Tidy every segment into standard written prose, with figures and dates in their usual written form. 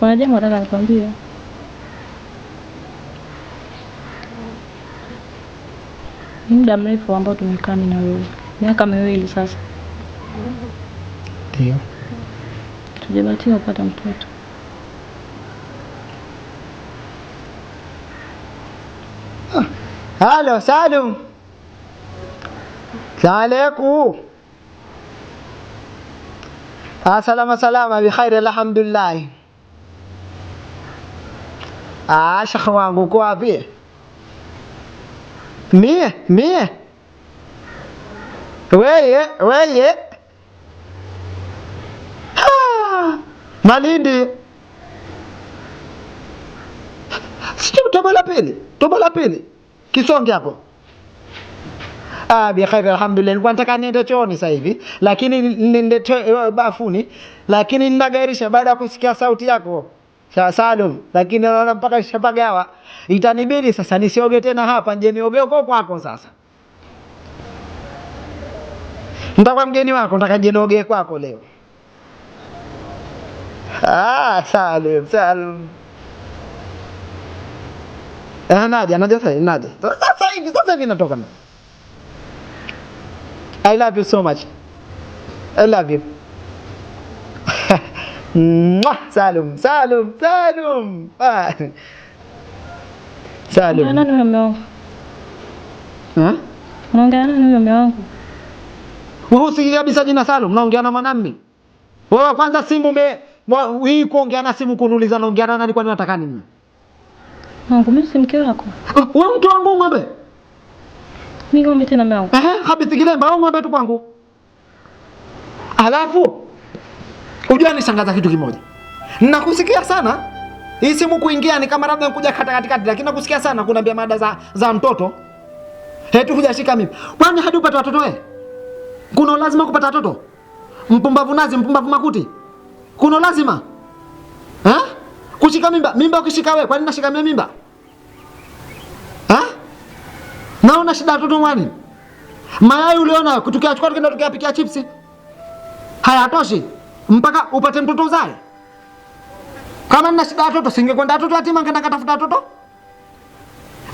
Kuna jambo nataka nikwambie. Muda mrefu ambao tumekaa mimi na wewe. Miaka 2 sasa. Ndio. Tujabahatika kupata mtoto. Halo, Salum. Salamu alaykum. Salama bi khair alhamdulillah. Shekhi wangu uko wapi? Mie. Weye. Malindi. Sio toba la pili. Kisonge hapo. Bi khair alhamdulillah. Nilikuwa nataka niende chooni sasa hivi, lakini niende bafuni, lakini ninagairisha baada ya kusikia sauti yako. Salum, lakini naona mpaka shapagawa. Itanibidi sasa nisioge tena hapa, nje nioge huko kwako sasa. Nitakuwa mgeni wako, nataka nje nioge kwako leo. Salum. Nadia sasa hivi natoka. I love you so much. I love you. Salum. Salum. Nani mume wangu? Unaongea nani mume wangu? Wewe usikia kabisa jina Salum, naongea na mwanamimi. Wewe kwanza simu hii kuongea na simu kuniuliza naongea na nani, kwani unataka nini? Mimi si mke wako. Wewe mtu wangu ng'ombe. Mimi ng'ombe tena mume wangu. Habiti kilemba ng'ombe tu kwangu. Alafu unajua nishangaza kitu kimoja. Ninakusikia sana. Hii simu kuingia ni kama labda nikuja katikati, lakini nakusikia sana kuniambia mada za mtoto. Hetu hujashika mimi. Kwani hadi upate watoto wewe? Kuna lazima kupata watoto? Mpumbavu nazi, mpumbavu makuti. Kuna lazima? Kushika mimba ukishika wewe, kwani nashika mimba? Naona shida watoto mwani. Mayai uliona tukiachukua tukaenda tukapikia chipsi. Hayatoshi mpaka upate mtoto uzae. Kama nina shida watoto singekwenda watoto yatima ngenda katafuta watoto.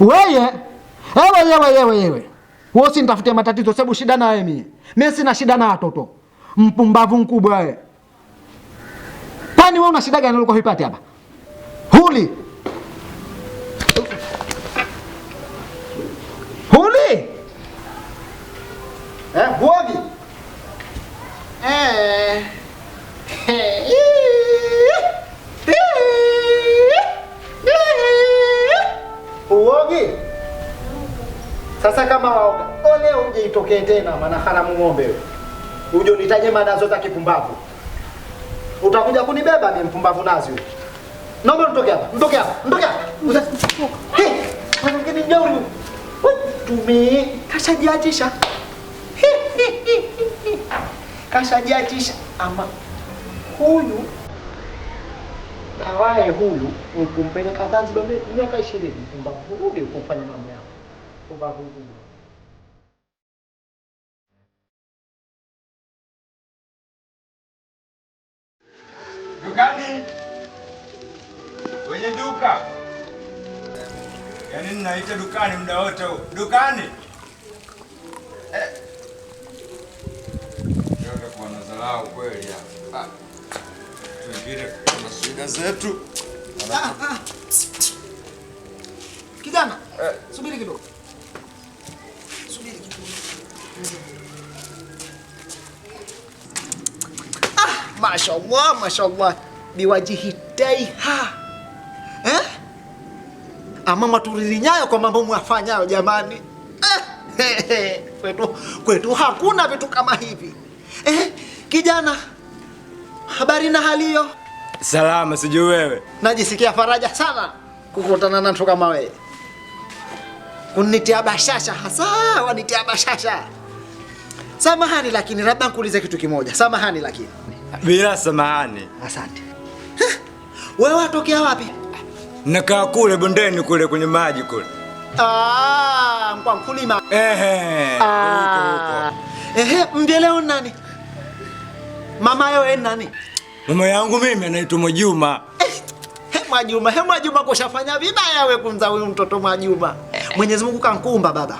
Wewe wewe usinitafutie matatizo, sababu shida na wewe mimi. Mimi sina shida na watoto. Mpumbavu mkubwa wewe. Kwani wewe una shida gani ulikuwa huipati hapa? Huli. Buogi. Buogi. Sasa kama waoga, ole uje itokee tena maana haramu ng'ombe wewe. Uje unitaje mada zote za kipumbavu. Utakuja kunibeba mimi mpumbavu nazi wewe. Naomba mtoke hapa. Mwana ngeni njauri. Kashajiachisha. Kashajiachisha ama huyu dawae huyu ukumpeleka Zanzibar miaka 20 mpumbavu rudi kufanya mambo yako. Mpumbavu huyu. Dukani. Wenye duka. Yaani ninaita dukani muda wote huu. Dukani. Ndio kwa nazalao kweli hapa. Tuingine kwa shida zetu. Kijana, subiri kidogo. Mashallah. Biwajihi taiha. Ama maturili nyayo kwa mambo mwafanyayo jamani. Kwetu hakuna vitu kama hivi. Kijana, habari na hali hiyo? Salama, sijui wewe. Najisikia faraja sana kukutana na mtu kama wewe. Kunitia bashasha hasa, wanitia bashasha. Samahani lakini labda nikuulize kitu kimoja. Samahani lakini. Bila samahani. Asante. Wewe watokea wapi? Nakaa kule bondeni kule kwenye maji kule. Kwa mkulima. Huko. Mjeleo nani? Mama yao nani? Mama yangu mimi anaitwa Mwajuma. Mwajuma, Mwajuma kushafanya vibaya wewe kumza huyu mtoto Mwajuma. Mwenyezi Mungu kankuumba baba.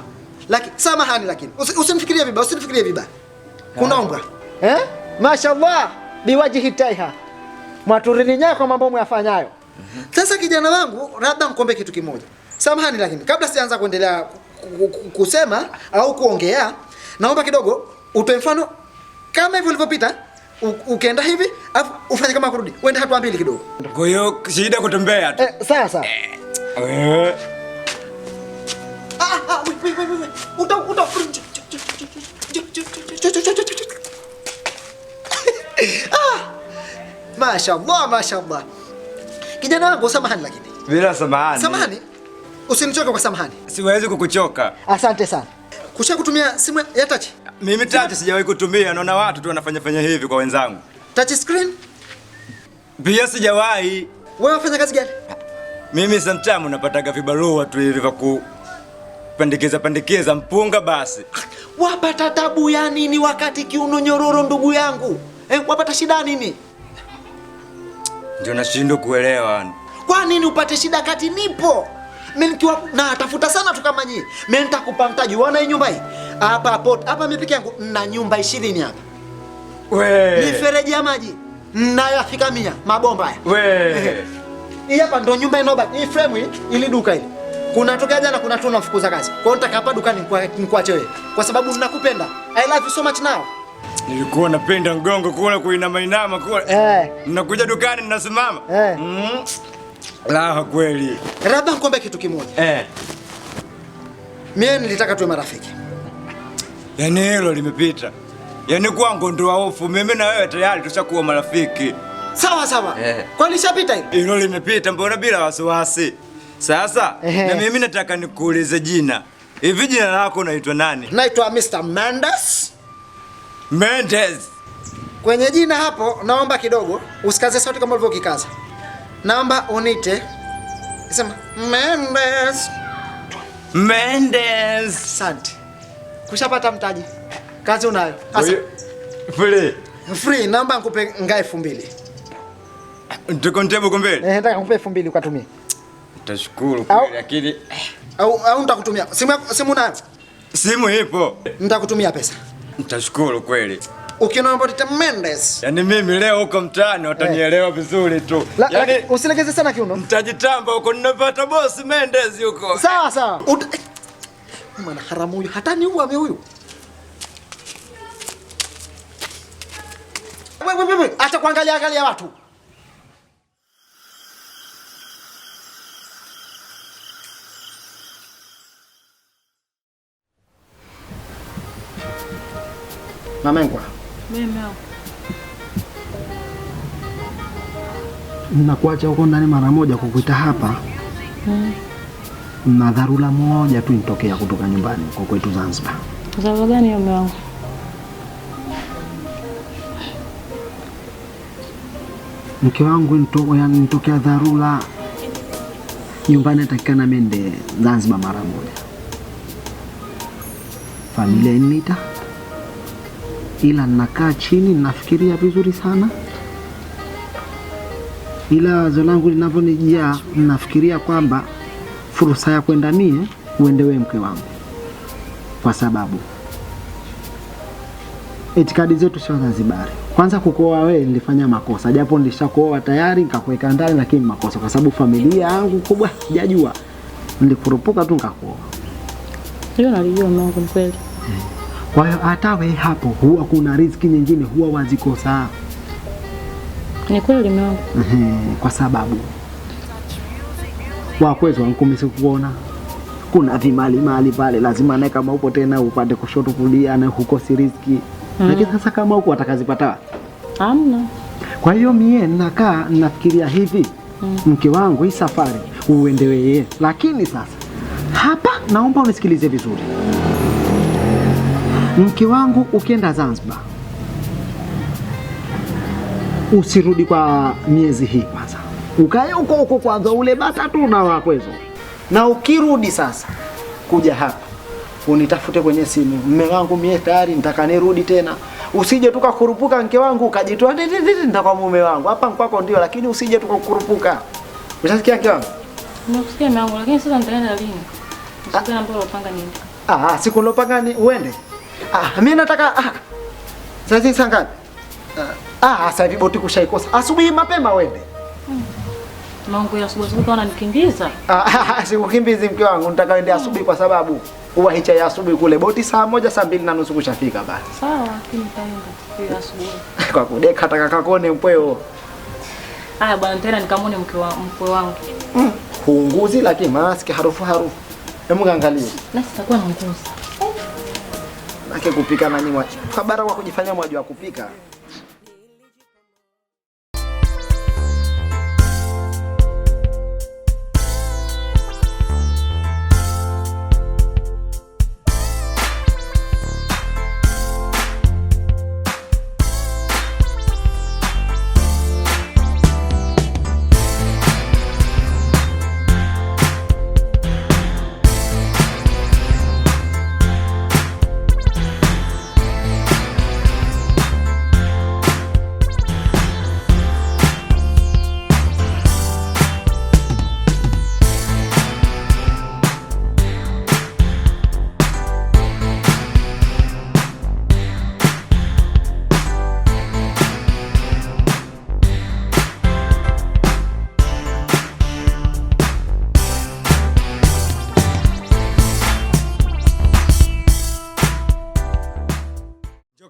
Lakini samahani, lakini usinifikirie vibaya, usinifikirie vibaya. Kunaomba. Mashaallah, biwajihi taiha. Mwaturini nyako mambo mwafanyayo. Sasa kijana wangu, labda nikombe kitu kimoja. Samahani, lakini kabla sianza kuendelea kusema au kuongea, naomba kidogo utoe mfano kama hivyo ulivyopita. Ukienda hivi, afu ufanye kama kurudi. Uende hatua mbili kidogo. Kwa hiyo shida kutembea tu. Sawa sawa. Wewe. Wait. Uta. Mashallah. Kijana wangu, samahani lakini. Bila samahani. Samahani. Usinichoke kwa samahani. Siwezi kukuchoka. Asante sana. Kusha kutumia simu ya touch? Mimi touch sijawahi kutumia, naona watu tu wanafanya hivi kwa wenzangu. Touch screen? Pia sijawahi. Wewe unafanya kazi gani? Mimi sometimes napataga vibarua tu hivi vya kupandikiza mpunga basi. Wapata tabu ya nini wakati kiuno nyororo ndugu yangu? Wapata shida nini? Ndio nashindwa kuelewa. Kwa nini upate shida kati nipo? Mimi nikiwa na tafuta sana tu kama nyinyi. Mimi nitakupa mtaji. Unaona hii nyumba hii? Hapa mimi peke yangu na nyumba 20 hapa. We. Mifereji ya maji nayafika 100 mabomba haya. We. Hii hapa ndo nyumba inobaki. Hii frame hii ili duka hili. Kuna tokea jana kuna tu nafukuza kazi. Kwa hiyo nitaka hapa dukani nikuache wewe. Kwa sababu ninakupenda. I love you so much now. Nilikuwa napenda mgongo kule kuinama kule. Ninakuja dukani ninasimama. La kweli. Labda nikombe kitu kimoja. Mimi nilitaka tuwe marafiki. Yaani hilo limepita. Yaani kwangu ndo hofu, mimi na wewe tayari tushakuwa marafiki. Sawa. Kwa lishapita hilo? Hilo limepita, mbona bila wasiwasi. Sasa na mimi nataka nikuulize jina. Hivi jina lako unaitwa nani? Naitwa Mr. Mendes. Mendes. Kwenye jina hapo naomba kidogo usikaze sauti kama ulivyokikaza. Naomba unite. Sema Mendes. Asante. Kushapata mtaji. Kazi unayo. Asa. Free, naomba nikupe nga 2000. Ndiko ntebo kombele. Nataka nikupe 2000 ukatumie. Nitashukuru kweli lakini au nitakutumia. Simu nayo. Simu ipo. Nitakutumia pesa. Nitashukuru kweli. Ukiniomba nita Mendes. Yaani mimi leo huko mtaani watanielewa vizuri tu. Yaani usilegeze sana kiuno. Mtajitamba huko ninapata boss Mendes huko. Sawa. Mwana haramu huyu hata ni uame huyu. Wewe acha kuangalia watu. Mamengwa. Mimi. Nakuacha huko ndani mara moja kukuita hapa. Na dharura moja tu nitokea kutoka nyumbani kwa kwetu Zanzibar. Dharura gani mume wangu? Mke wangu nitokea dharura nyumbani, atakikana mende Zanzibar mara moja. Familia inita. Ila nakaa chini nafikiria vizuri sana. Ila wazo langu linavyonijia nafikiria kwamba fursa ya kwenda mie uende wewe mke wangu. Kwa sababu itikadi zetu sio Zanzibar. Kwanza kukuoa wewe nilifanya makosa. Japo nilishakuoa tayari nikakuweka ndani, lakini makosa kwa sababu familia yangu kubwa sijajua. Nilikurupuka tu nikakuoa. Hiyo nalijua mume wangu kweli. Kwa hiyo hata wewe hapo huwa kuna riziki nyingine huwa wazikosa. Ni kweli mume wangu. Kwa sababu wakwezo wankumisi kuona kuna vimali pale lazima naye kama upo tena upande kushoto kulia na hukosi riziki. Lakini sasa kama huko atakazipata hamna. Kwa hiyo mie nakaa nafikiria hivi, mke wangu hii safari uende wewe. Lakini sasa hapa naomba unisikilize vizuri. Mke wangu ukienda Zanzibar usirudi kwa miezi hii kwanza. Ukae huko kwanza ule bata tu na wakwezo. Na ukirudi sasa kuja hapa unitafute kwenye simu. Mume wangu mie tayari nitaka nirudi tena. Usije tukakurupuka mke wangu ukajitoa ndio kwa mume wangu. Hapa kwako ndio, lakini usije tukakurupuka. Unasikia mke wangu? Nakusikia mume wangu, lakini sasa nitaenda lini? Siku ambayo unapanga niende. Siku unapanga ni uende. Mimi nataka sasa saa ngapi? Sasa hivi boti kushaikosa. Asubuhi mapema uende. Mungu ya asubuhi kana nikimbiza. Sikukimbizi mke wangu, nataka uende asubuhi kwa sababu huwa hicha ya asubuhi kule boti saa 1 saa 2 na nusu kushafika basi. Sawa, lakini nitaenda asubuhi. Kwa kudeka taka kakone mpweo. Bwana tena nikamwone mkwe wangu. Huunguzi lakini maski harufu. Hebu angalie. Na sitakuwa na nguvu. Nake kupika nani mwache. Kabara wa kujifanya mwajua kupika.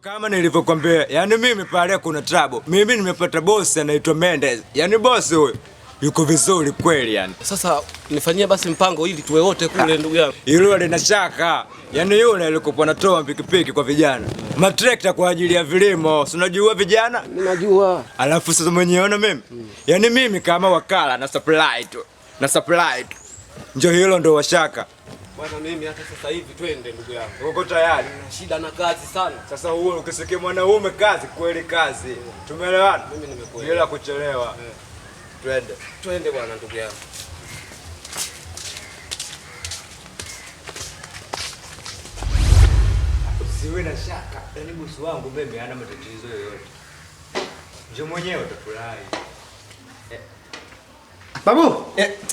Kama nilivyokuambia, yani mimi pale kuna trouble. Mimi nimepata boss anaitwa Mendez. Yani boss huyo yuko vizuri kweli yani. Sasa nifanyie basi mpango ili tuwe wote kule ndugu yangu. Yule lina shaka. Yani yule alikuwa anatoa pikipiki kwa vijana. Matrekta kwa ajili ya vilimo. Si unajua vijana? Ninajua. Alafu sasa mwenyeona mimi. Yani mimi kama wakala na supply tu. Njoo hilo ndo washaka. Bwana mimi hata sasa hivi twende ndugu yangu. Uko tayari? Shida na kazi sana. Sasa huo ukisikia mwanaume kazi kweli kazi. Tumeelewana? Mimi nimekuelewa. Bila kuchelewa. Twende. Twende bwana ndugu yangu. Usiwe na shaka. Yaani bosi wangu mimi hana matatizo yoyote. Njoo mwenyewe utafurahi. Babu?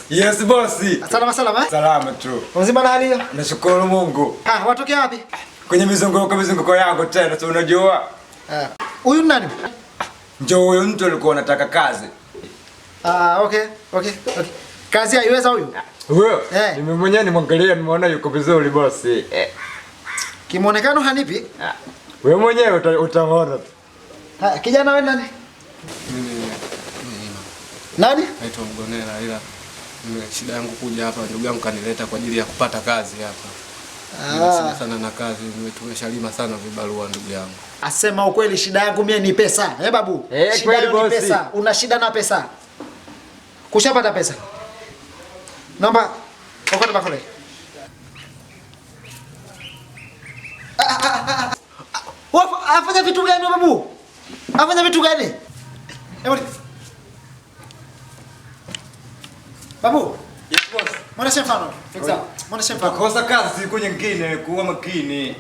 Yes bosi. Salama. Salama tu. Mzima na hali hiyo? Nashukuru Mungu. Watokea wapi? Kwenye mizunguko yangu tena, si unajua? Huyu nani? Njoo huyo mtu alikuwa anataka kazi. Okay. Kazi haiweza huyu? Huyo? Mimi mwenyewe nimwangalia nimeona yuko vizuri bosi. Kimuonekano hanipi? Wewe mwenyewe utaona. Kijana wewe nani? Nani? Naitwa Mgonera ila shida yangu kuja hapa ndugu yangu kanileta kwa ajili ya kupata kazi hapa. Sina sana na kazi, tumeshalima sana vibarua ndugu yangu. Asema ukweli shida yangu mimi ni pesa. Babu? Shida yangu ni pesa. Una shida na pesa. Kushapata pesa. Naomba okota bakole. Afanya vitu gani babu? Afanya vitu gani? Babu? Yes boss. Mwana mfano. Mwana mfano. Kosa kazi siku nyingine kuwa makini.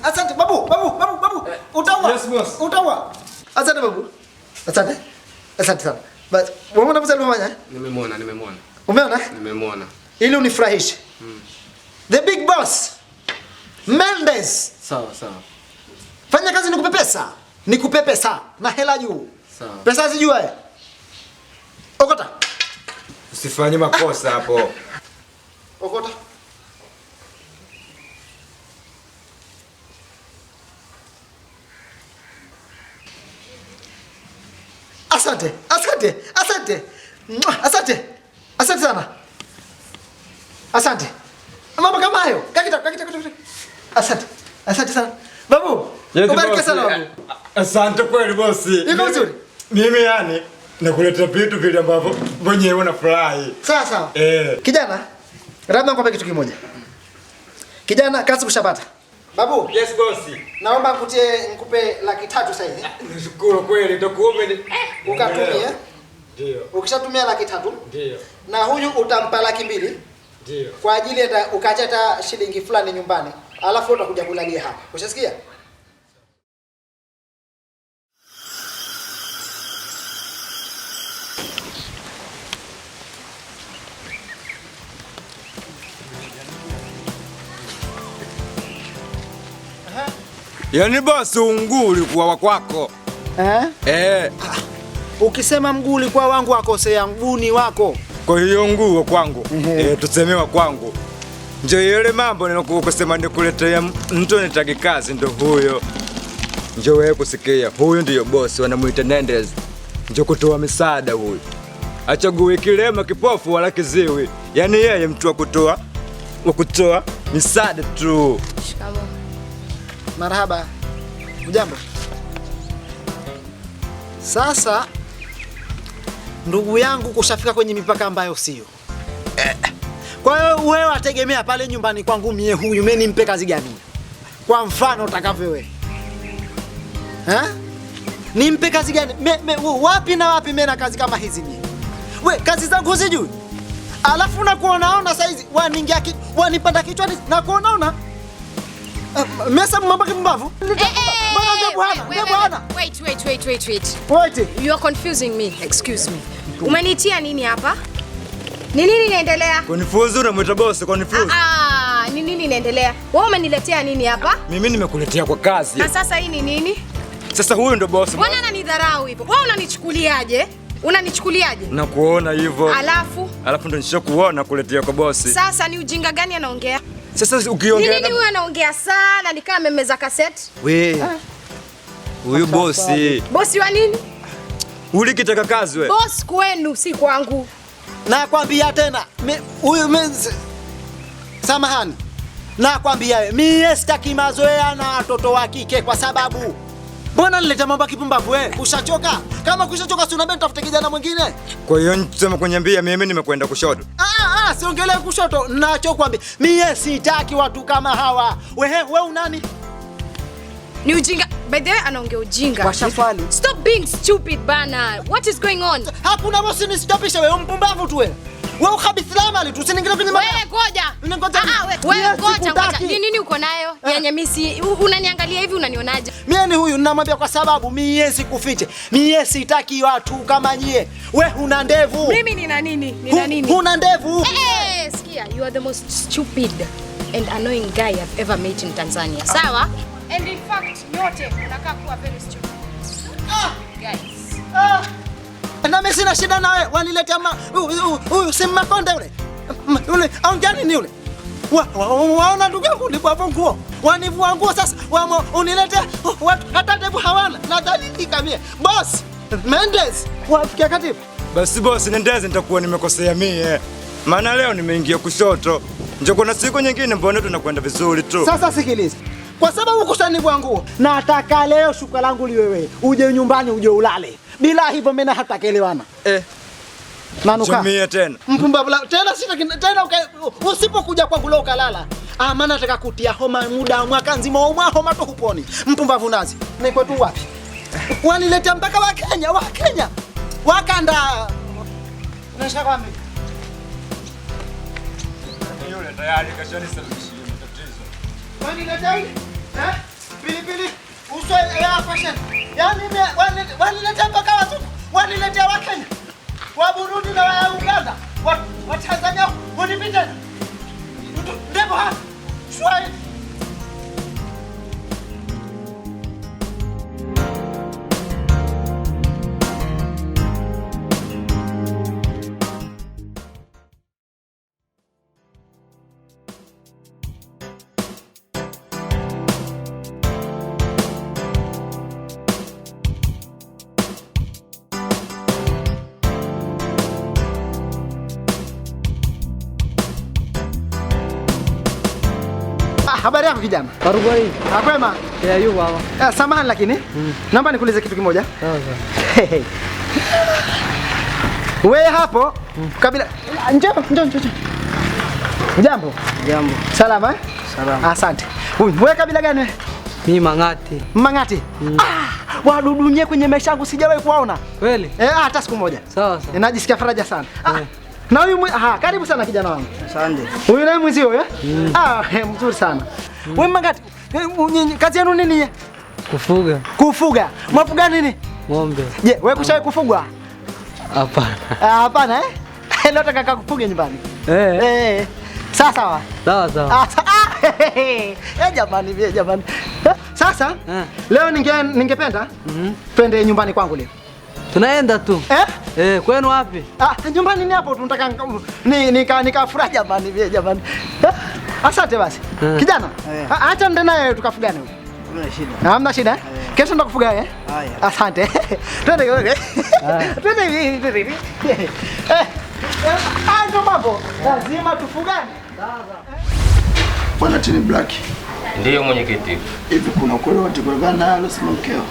Asante babu. Utaua. Yes boss. Utaua. Asante babu. Asante sana. Basi umeona mzee alifanya? Nimemwona. Umeona? Nimemwona. Ili unifurahishe. The big boss. Mendez. Sawa. Fanya kazi nikupe pesa na hela juu. Sawa. Pesa zijua. Okota. Usifanye makosa hapo. Okota. Asante. Asante sana. Asante. Mambo kama hayo. Kakita. Asante sana. Babu. Ubariki sana babu. Asante kweli bosi. Iko vizuri. Mimi yani nakuleta vitu vile ambavyo mwenyewe unafurahi. Sawa. Kijana, labda nikwambie kitu kimoja. Kijana, kazi kushapata. Babu. Yes bosi. Naomba nikupe 300 sasa hivi. Nashukuru kweli nitakuombe ukatumia. Ndio. Ukishatumia 300. Ndio. Na huyu utampa 200. Ndio. Kwa ajili ya ukachata shilingi fulani nyumbani. Alafu utakuja kulalia hapa. Ushasikia? Yaani bosi mguu ulikuwa wa kwako. Ukisema mguu ulikuwa wangu akosea, mguu ni wako. Kwa hiyo mguu wa kwangu. Tusemewa kwangu. Ndio yale mambo ninakusema nikuletea mtu nitaki kazi ndio huyo. Ndio wewe kusikia. Huyo ndio bosi wanamuita Nendez. Ndio kutoa misaada huyo. Achague kilema, kipofu wala kiziwi. Yaani yeye mtu wa kutoa misaada tu. Shikamoo. Marhaba. Ujambo? Sasa ndugu yangu kushafika kwenye mipaka ambayo sio. Kwa hiyo wewe wategemea pale nyumbani kwangu mie huyu mimi nimpe kazi gani? Kwa mfano utakavyo wewe. Nimpe kazi gani? Wapi na wapi mimi na kazi kama hizi mimi? We, kazi zangu sijui. Alafu nakuonaona saizi wanipanda kichwani na kuonaona. Mesa mambo kimbavu. Wait. You are confusing me. Excuse me. Umenitia nini hapa? Ni nini inaendelea? Confuse unamwita boss, confuse. Ni nini inaendelea? Wewe umeniletea nini hapa? Mimi nimekuletea kwa kazi. Na sasa hii ni nini? Sasa huyu ndo boss. Mbona unanidharau hivyo? Wewe unanichukuliaje? Na kuona hivyo. Alafu ndo nishakuona kuletea kwa boss. Sasa ni ujinga gani anaongea? Sasa ukiongea nini huyu anaongea sana ni kama amemeza cassette? Huyu bosi. Bosi wa nini? Ulikitaka kazi wewe. Boss kwenu si kwangu. Nakwambia tena, huyu samahani. Nakwambia wewe, mimi sitaki mazoea na watoto wa kike kwa sababu mbona nileta mambo kipumbavu wewe? Ushachoka? Kama kushachoka si unaambia nitafute kijana mwingine. Kwa hiyo nisema kuniambia mimi nimekwenda kushoto. Siongelee kushoto. Ninachokwambia, mimi sitaki watu kama hawa. Wewe unani? Ni ujinga. By the way, anaongea ujinga. Washafali. Stop being stupid bana. What is going on? Hakuna bosi ni stopisha wewe, mpumbavu tu wewe. Wewe ukabithilama ali tu usiningine kwenye wewe ngoja. Wewe ngoja. Ni nini uko nayo? Nyanyamisi unaniangalia hivi unanionaje? Mimi ni huyu ninamwambia kwa sababu mimi sikufiche. Mimi sitaki watu kama nyie. Wewe una ndevu. Mimi nina nini? Nina nini? Una ndevu. Sikia, you are the most stupid and annoying guy I've ever met in Tanzania. Sawa? And in fact, yote unakaa kuwa very stupid. Guys. Na mimi sina shida na wewe. Waniletea huyu si Makonde yule. Yule ongea nini yule? Waona ndugu yangu ndipo hapo nguo. Wanivua nguo sasa. Uniletea hata ndevu hawana. Nadhani kamia. Boss Mendes, wafikia katibu. Basi boss Nendez nitakuwa nimekosea mimi. Maana leo nimeingia kushoto. Ndio kuna siku nyingine mbona tunakwenda vizuri tu. Sasa sikiliza. Kwa sababu kushanivua nguo, nataka leo shuka langu liwewe. Uje nyumbani uje ulale. Bila hivyo mimi hatakielewana. Manuka. Jamii tena. Mpumbavu tena tena usipokuja kwangu leo ukalala. Maana nataka kutia homa muda mwaka nzima homa tu huponi. Mpumbavu nazi. Ni kwetu wapi? Waniletea mpaka wa Kenya. Wakanda. Unashaka wapi? Yule tayari kashanisababishia matatizo. Waniletea pilipili uso ya fashion. Yaani waniletea mpaka watu. Waniletea wa Kenya. Wa Burundi na wa Uganda. Wa Tanzania wanipita. Ndebo hapa. Shwari. Habari yako kijana? Karibu hii. Kwema? Yu baba. Samahani lakini naomba nikuulize kitu kimoja. Sawa. Wewe hapo kabila njoo. Jambo. Jambo. Salama? Salama. Asante. Wewe kabila gani? Mimi Mangati. Mangati? Wadudu nye kwenye maisha yangu sijawahi kuwaona. Kweli? Hata siku moja. Sawa. Najisikia faraja sana. Na huyu karibu sana kijana wangu. Asante. Huyu naye mwenzio mzuri sana. Wewe Mangati, kazi yenu nini? Kufuga. Kufuga. Mwafuga nini? Ng'ombe. Je, wewe kushawahi kufugwa? Hapana. Hapana Leo nataka kufuga nyumbani. Sawa. Sawa. Jamani. Sawa. Sasa leo ningependa twende nyumbani kwangu leo. Tunaenda tu. Kwenu wapi? Nyumbani ni hapo, tunataka nikafurahi jamani, jamani. Asante basi. Kijana, acha nende naye tukafugane huko. Hamna shida. Hamna shida? Kesho ndakufuga Haya. Asante. Twende. Twende. Ndio mambo. Lazima tufugane. Bwana Tini Black. Ndiyo mwenyekiti. Hivi kuna ukweli wote kulingana na alosema mkeo?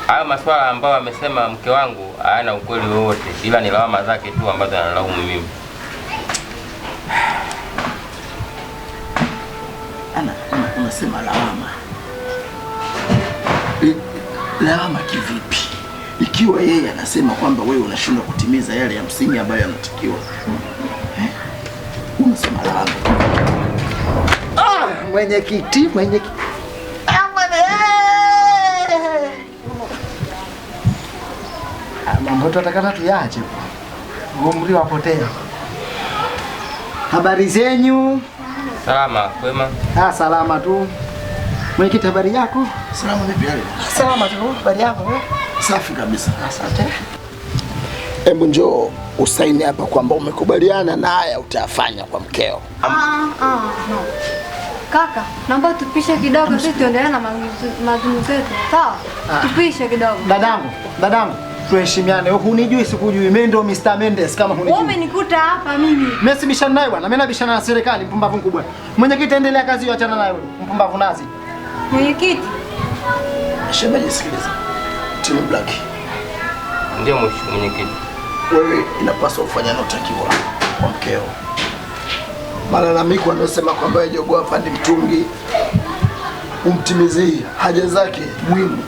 Hayo maswala ambayo amesema mke wangu hayana ukweli wowote, ila ni lawama zake tu ambazo analaumu mimi. Unasema lawama. Lawama kivipi? Ikiwa yeye anasema kwamba wewe unashindwa kutimiza yale ya msingi ambayo yanatakiwa. Unasema lawama. Mwenyekiti. Mambo tutakana tuyache. Umri wapotea. Habari zenyu? Salama, kwema? Salama tu. Mwenyekiti, habari yako? Salama vipi hali? Salama tu. Habari yako? Safi kabisa. Asante. Hebu njoo usaini hapa kwamba umekubaliana na haya utayafanya kwa mkeo. No. Kaka, naomba tupishe kidogo sisi tuendelee na mazungumzo yetu. Sawa? Tupishe kidogo. Dadangu, tuheshimiane. Hunijui sikujui. Mimi ndio Mr. Mendes kama hunijui. Wewe umenikuta hapa mimi. Mimi si bishana naye bwana. Mimi nabishana na serikali, mpumbavu mkubwa. Mwenyekiti, endelea kazi hiyo, achana naye wewe. Mpumbavu nazi. Mwenyekiti. Shemeji, sikiliza. Tini Black. Ndio mwenyekiti. Wewe inapaswa ufanye unayotakiwa kwa mkeo. Malalamiko anasema kwamba Jogoo hapa ni mtungi, umtimizie haja zake muhimu.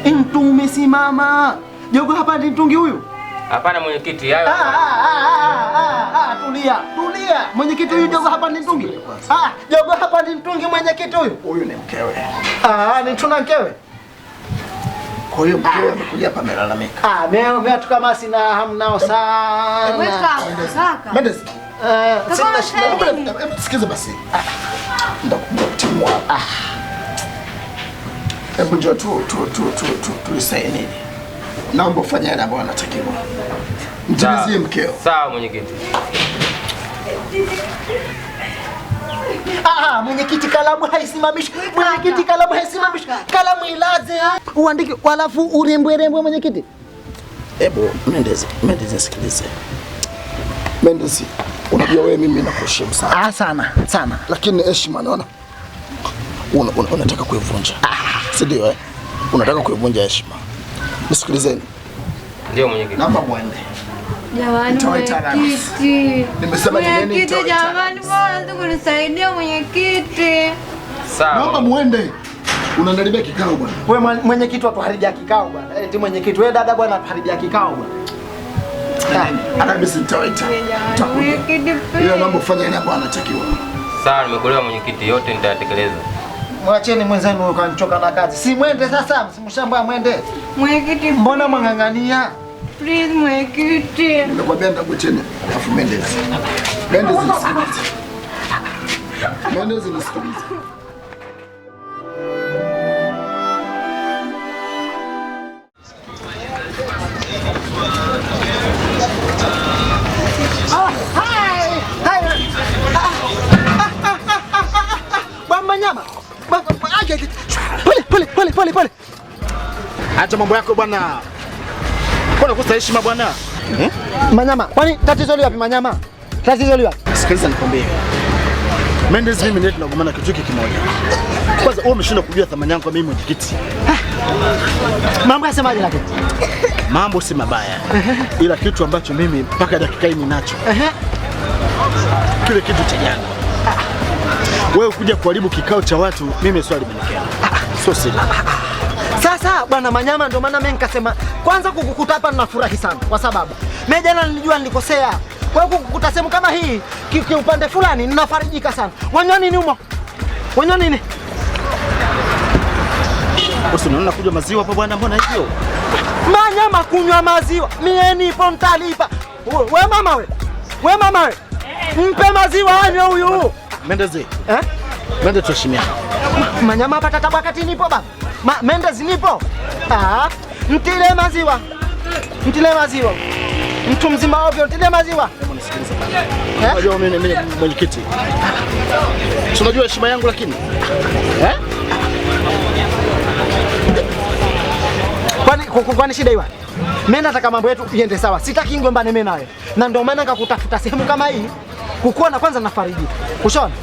Mtu umesimama. Jogoo hapa ni mtungi huyu? Hapana mwenyekiti, hayo. Tulia. Mwenyekiti, huyu Jogoo hapa ni mtungi? Jogoo hapa ni mtungi mwenyekiti huyu? Huyu ni mkewe. Ni tuna mkewe. Kwa hiyo mkewe amekuja hapa amelalamika. Mimi tu kama sina hamu nao sana. Wewe kaka. Mendes. Sina shida. Sikiza basi. Ndakutimua. Hebu njoo tulisaini. Naomba ufanye yale ambayo anatakiwa. Mtimizie mkeo. Sawa mwenyekiti. Mwenyekiti, kalamu haisimamishi. Kalamu ilaze. Uandike alafu urembwe mwenyekiti. Hebu Mendes sikilize. Mendes, unajua wewe mimi nakuheshimu sana. Sana. Lakini heshima naona unataka kuivunja. Si ndio? Unataka kuivunja heshima. Nisikilizeni. Ndio mwenyekiti. Naomba muende. Jamani mwenyekiti. Nimesema ni nini? Mwenyekiti jamani, bwana tukunisaidia mwenyekiti. Sawa. Naomba muende. Unaendelea kikao bwana. Wewe mwenyekiti watuharibia kikao bwana. Eti mwenyekiti wewe dada bwana atuharibia kikao bwana. Anabisi nitawaita. Mwenyekiti. Ile naomba ufanye yale ambayo anatakiwa. Sawa, nimekuelewa mwenyekiti, yote nitayatekeleza. Mwacheni mwenzenu ukanichoka na kazi. Si mwende sasa, msimshamba mwende. Mwenyekiti. Mbona mwangangania? Please mwenyekiti. Nakwambia ndakucheni. Alafu Mendes nisikilize. Manyama. Pole. Acha mambo yako bwana. Mbona kukosa heshima bwana? Manyama, kwani tatizo lipi Manyama? Tatizo lipi? Sikiliza nikwambie. Mendes, mimi ndio tunagomana kitu kimoja. Kwanza wewe umeshinda kujua thamani yangu mimi mwenyekiti. Mambo yasemaje lakini? Mambo si mabaya. Ila kitu ambacho mimi mpaka dakika hii ninacho. Kile kitu cha jana. Wewe kuja kuharibu kikao cha watu, mimi swali limenikera. Sio siri. Sasa bwana Manyama, ndio maana mimi nikasema kwanza kukukuta hapa ninafurahi sana kwa sababu mimi jana nilijua nilikosea. Kwa hiyo kukukuta sehemu kama hii kiupande fulani ninafarijika sana. Wanywa nini humo? Wanywa nini? Unaona kunywa maziwa hapa bwana, mbona hivyo? Manyama kunywa maziwa. Mimi nipo nitalipa. Wewe mama we. Mpe maziwa anywe huyu. Mendes. Mende tuheshimiane. Manyama hapa tata wakati nipo baba. Mendez nipo. Mtile maziwa. Mtile maziwa. Mtu mzima ovyo mtile maziwa. Unajua mimi mwenyekiti. Unajua heshima yangu lakini. Kwani shida iwa? Mimi nataka mambo yetu iende sawa. Sitaki ngombane mimi nawe. Na ndio maana nikakutafuta sehemu kama hii. Kukuona kwanza nafariji. Ushaona?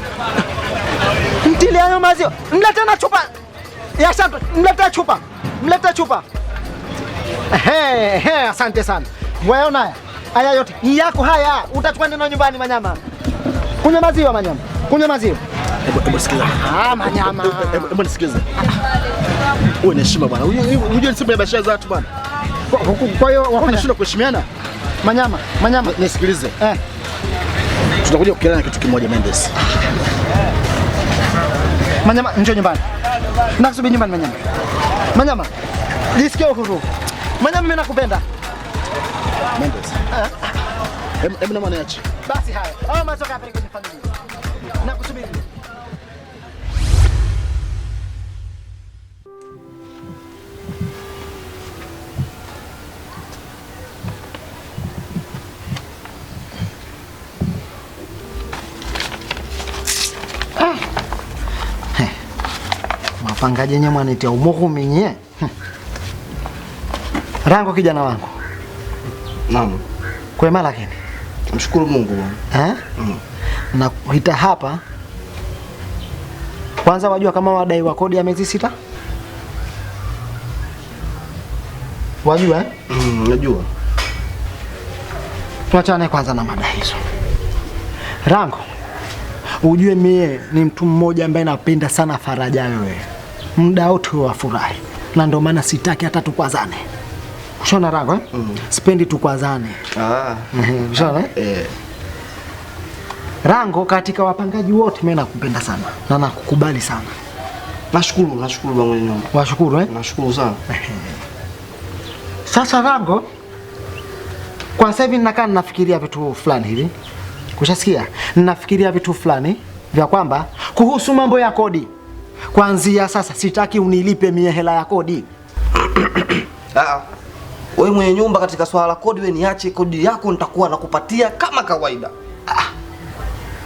Mtile hayo maziwa. Mlete na chupa. Ya shamba, mlete chupa. Mlete chupa. Asante sana. Waona haya yote ni yako haya. Utachukua neno nyumbani Manyama. Kunywa maziwa Manyama. Kunywa maziwa. Hebu sikiza. Manyama. Hebu nisikize. Wewe ni heshima bwana. Unajua ni simu ya biashara za watu bwana. Kwa hiyo wanashinda kuheshimiana. Manyama, nisikilize. Tunakuja kukiana kitu kimoja Mendes. Manyama, njoo nyumbani. Nakusubiri nyumbani Manyama. Manyama, jisikie uhuru. Manyama, mimi nakupenda. Mendes. Hebu na maana yachi. Basi haya. Hao mazoka hapa kwenye familia. Nakusubiri. Mapangaje nyama anitia umoku minye. Rango kijana wangu. Naam. Kwema lakini. Mshukuru Mungu bwana. Na kuita hapa. Kwanza wajua kama wadai wa kodi ya miezi 6? Wajua najua. Tuachane kwanza na mada hizo. Rango. Ujue mie ni mtu mmoja ambaye napenda sana faraja wewe. Muda wote wafurahi. Na ndio maana sitaki hata tukwazane. Ushona Rango? Sipendi tukwazane. Ushona? Rango katika wapangaji wote mimi nakupenda sana na nakukubali sana. Nashukuru bwana mwenye nyumba. Washukuru Nashukuru sana. Sasa Rango, kwa sasa hivi ninakaa nafikiria vitu fulani hivi. Kushasikia? Ninafikiria vitu fulani vya kwamba kuhusu mambo ya kodi. Kuanzia sasa sitaki unilipe mie hela ya kodi. Wewe mwenye nyumba katika swala la kodi, wewe niache kodi yako nitakuwa nakupatia kama kawaida.